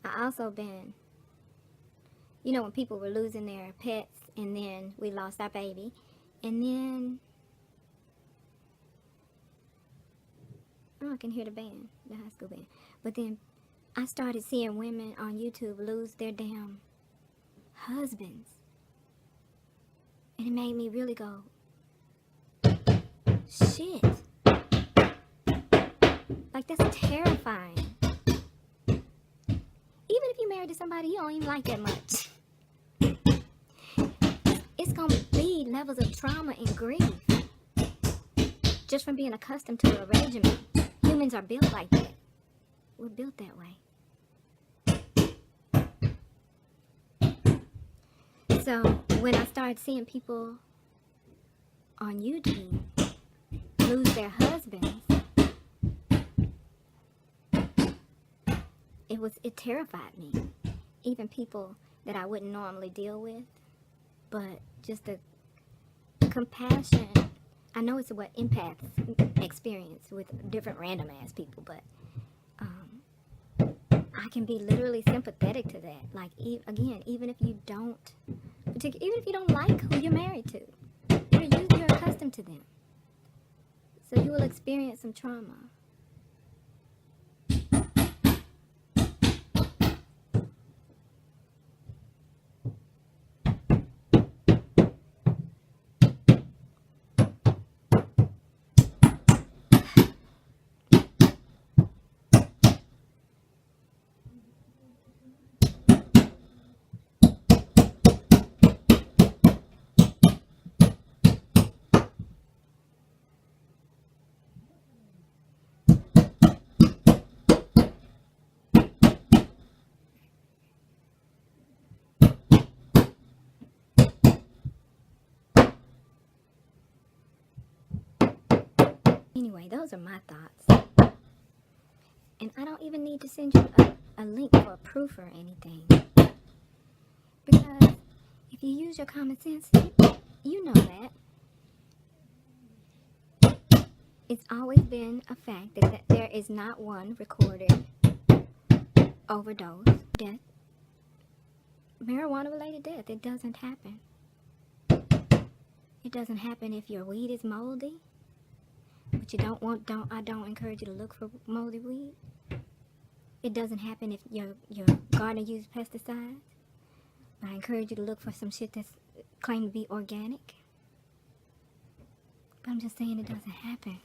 Speaker 1: I also been, you know, when people were losing their pets and then we lost our baby and then, oh, I can hear the band, the high school band, but then I started seeing women on YouTube lose their damn husbands, and it made me really go, shit, like that's terrifying. Even if you're married to somebody you don't even like that much, it's gonna be levels of trauma and grief just from being accustomed to a regimen. Humans are built like that. We're built that way. So when I started seeing people on YouTube lose their husbands, it terrified me. Even people that I wouldn't normally deal with, but just the compassion. I know it's what empaths experience with different random ass people, but I can be literally sympathetic to that. Like, again, even if you don't like who you're married to, you're accustomed to them, so you will experience some trauma. Anyway, those are my thoughts. And I don't even need to send you a link for a proof or anything. Because if you use your common sense, you know that it's always been a fact that there is not one recorded overdose, death, marijuana-related death. It doesn't happen. It doesn't happen if your weed is moldy. But you I don't encourage you to look for moldy weed. It doesn't happen if your gardener uses pesticides. But I encourage you to look for some shit that's claimed to be organic. But I'm just saying it doesn't happen.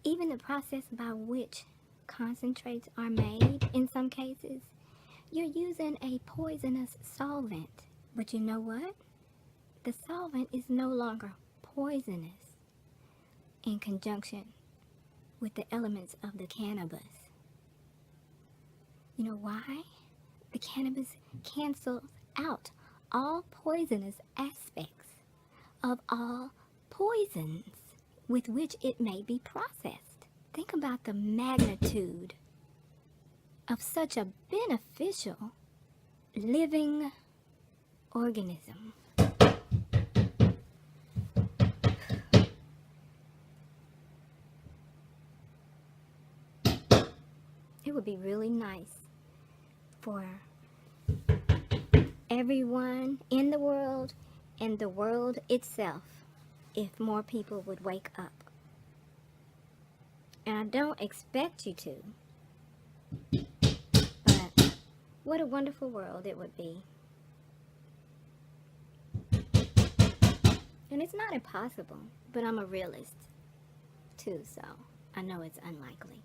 Speaker 1: Even the process by which concentrates are made, in some cases, you're using a poisonous solvent. But you know what? The solvent is no longer poisonous in conjunction with the elements of the cannabis. You know why? The cannabis cancels out all poisonous aspects of all poisons with which it may be processed. Think about the magnitude of such a beneficial living organism. It would be really nice for everyone in the world and the world itself if more people would wake up. And I don't expect you to, but what a wonderful world it would be. And it's not impossible, but I'm a realist too, so I know it's unlikely.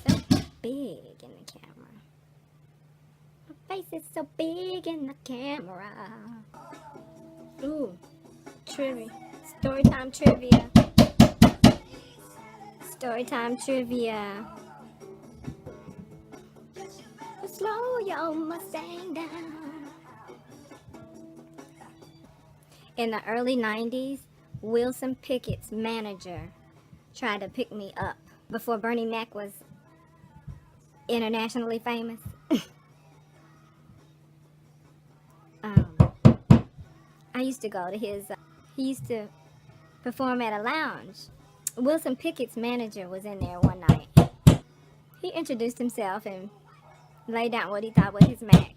Speaker 1: That's so big in the camera. My face is so big in the camera. Ooh, trivia. Storytime trivia. Storytime trivia. Slow your Mustang down. In the early 90s, Wilson Pickett's manager tried to pick me up before Bernie Mac was internationally famous. I used to go to his, he used to perform at a lounge. Wilson Pickett's manager was in there one night. He introduced himself and laid down what he thought was his Mac.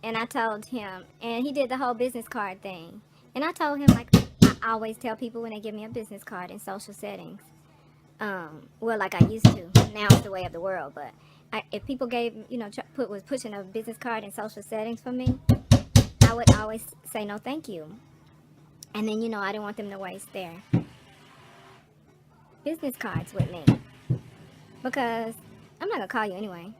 Speaker 1: And I told him, and he did the whole business card thing. And I told him, like I always tell people when they give me a business card in social settings. Well, like I used to. Now it's the way of the world. But if people gave, was pushing a business card in social settings for me, I would always say no thank you. And then, I didn't want them to waste their business cards with me. Because I'm not going to call you anyway.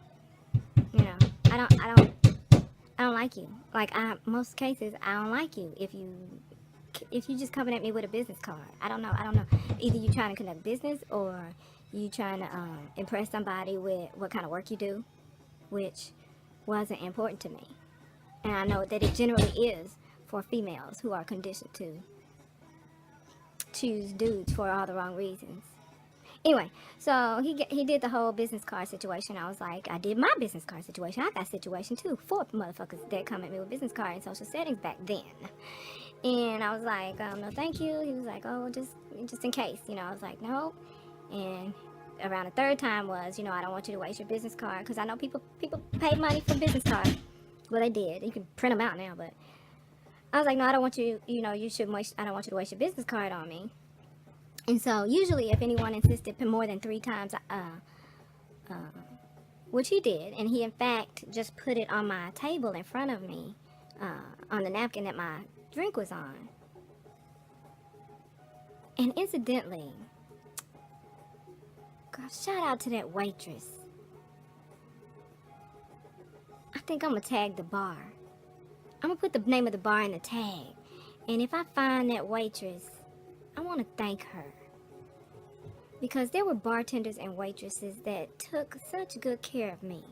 Speaker 1: I don't like you. Like, most cases, I don't like you if you just coming at me with a business card. I don't know. Either you trying to conduct business or you trying to impress somebody with what kind of work you do, which wasn't important to me. And I know that it generally is for females who are conditioned to choose dudes for all the wrong reasons. Anyway, so he did the whole business card situation. I was like, I did my business card situation. I got situation too. 4 motherfuckers that come at me with business card in social settings back then. And I was like, no thank you. He was like, oh, just in case. I was like, no. And around the third time was, I don't want you to waste your business card. Because I know people pay money for business cards. Well, they did. You can print them out now. But I was like, no, I don't want you, I don't want you to waste your business card on me. And so usually if anyone insisted more than 3 times, which he did, and he in fact just put it on my table in front of me, on the napkin that my drink was on. And incidentally, girl, shout out to that waitress. I think I'm gonna tag the bar. I'm gonna put the name of the bar in the tag. And if I find that waitress, I want to thank her, because there were bartenders and waitresses that took such good care of me.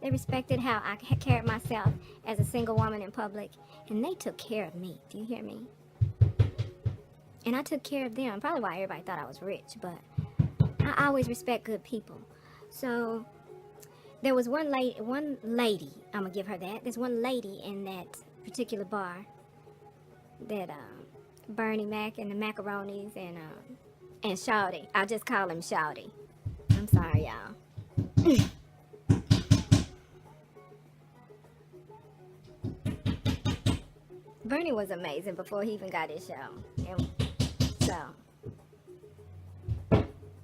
Speaker 1: They respected how I carried myself as a single woman in public, and they took care of me. Do you hear me? And I took care of them. Probably why everybody thought I was rich, but I always respect good people. So there was one lady, I'm gonna give her that. There's one lady in that particular bar that Bernie Mac and the macaronis and Shawty. I'll just call him Shawty. I'm sorry, y'all. Bernie was amazing before he even got his show. And so,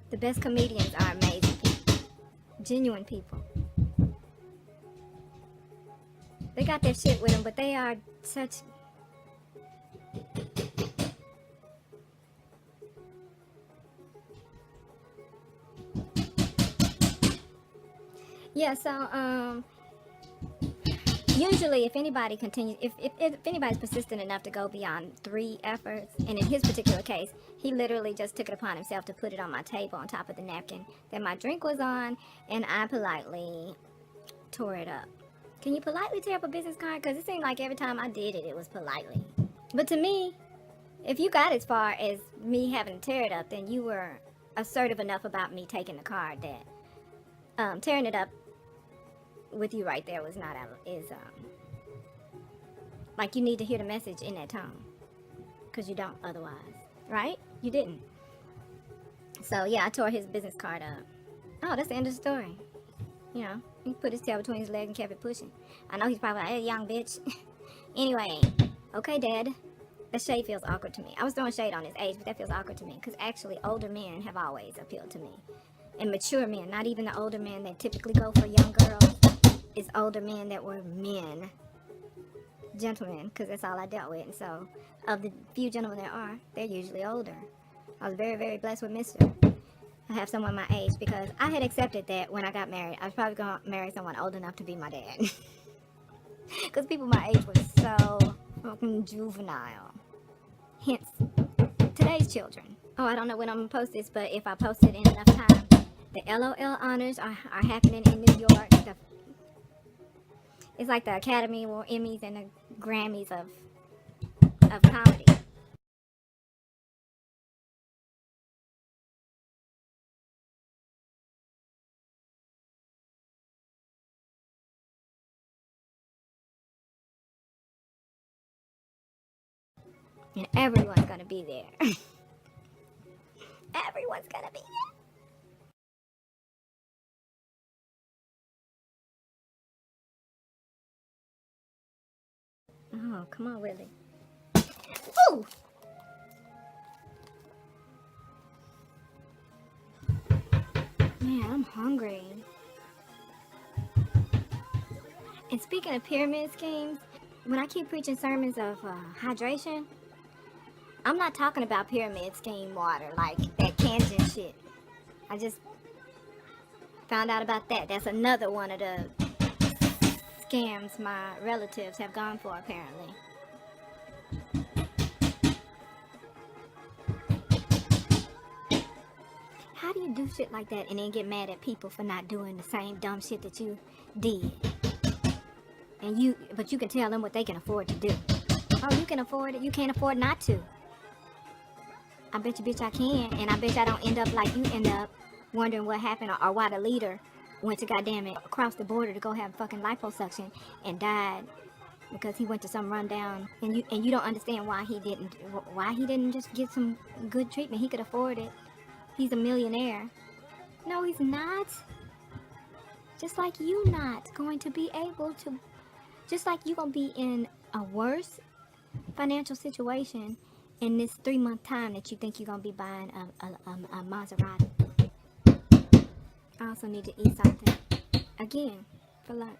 Speaker 1: the best comedians are amazing people. Genuine people. They got their shit with them, but they are such... Yeah, so, usually if anybody continues, if anybody's persistent enough to go beyond 3 efforts, and in his particular case, he literally just took it upon himself to put it on my table on top of the napkin that my drink was on, and I politely tore it up. Can you politely tear up a business card? Because it seemed like every time I did it, it was politely. But to me, if you got as far as me having to tear it up, then you were assertive enough about me taking the card that tearing it up with you right there was not like you need to hear the message in that tone, because you don't otherwise, right? You didn't. So yeah, I tore his business card up. Oh, that's the end of the story. You know, he put his tail between his legs and kept it pushing. I know he's probably like, hey, young bitch. Anyway, okay, Dad. That shade feels awkward to me. I was throwing shade on his age, but that feels awkward to me. Because actually, older men have always appealed to me. And mature men, not even the older men that typically go for young girls. It's older men that were men. Gentlemen, because that's all I dealt with. And so, of the few gentlemen there are, they're usually older. I was very, very blessed with Mr. I have someone my age because I had accepted that when I got married. I was probably going to marry someone old enough to be my dad. Because people my age were so fucking juvenile. Hence, today's children. Oh, I don't know when I'm going to post this, but if I post it in enough time, the LOL honors are happening in New York. It's like the Academy or Emmys and the Grammys of comedy. And everyone's going to be there. Everyone's going to be there. Oh, come on, Willie. Ooh! Man, I'm hungry. And speaking of pyramid schemes, when I keep preaching sermons of hydration, I'm not talking about pyramid scheme water like that Kangen shit. I just found out about that. That's another one of the scams my relatives have gone for, apparently. How do you do shit like that and then get mad at people for not doing the same dumb shit that you did? But you can tell them what they can afford to do. Oh, you can afford it. You can't afford not to. I bet you, bitch, I can. And I bet you I don't end up like you end up wondering what happened or why the leader went to goddamn it across the border to go have fucking liposuction and died because he went to some rundown. And you don't understand why he didn't just get some good treatment. He could afford it. He's a millionaire. No, he's not. Just like you not going to be able to, just like you gonna be in a worse financial situation in this 3-month time that you think you're gonna be buying a Maserati. I also need to eat something again for lunch.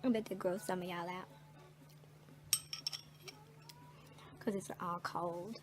Speaker 1: I bet to gross some of y'all out because it's all cold.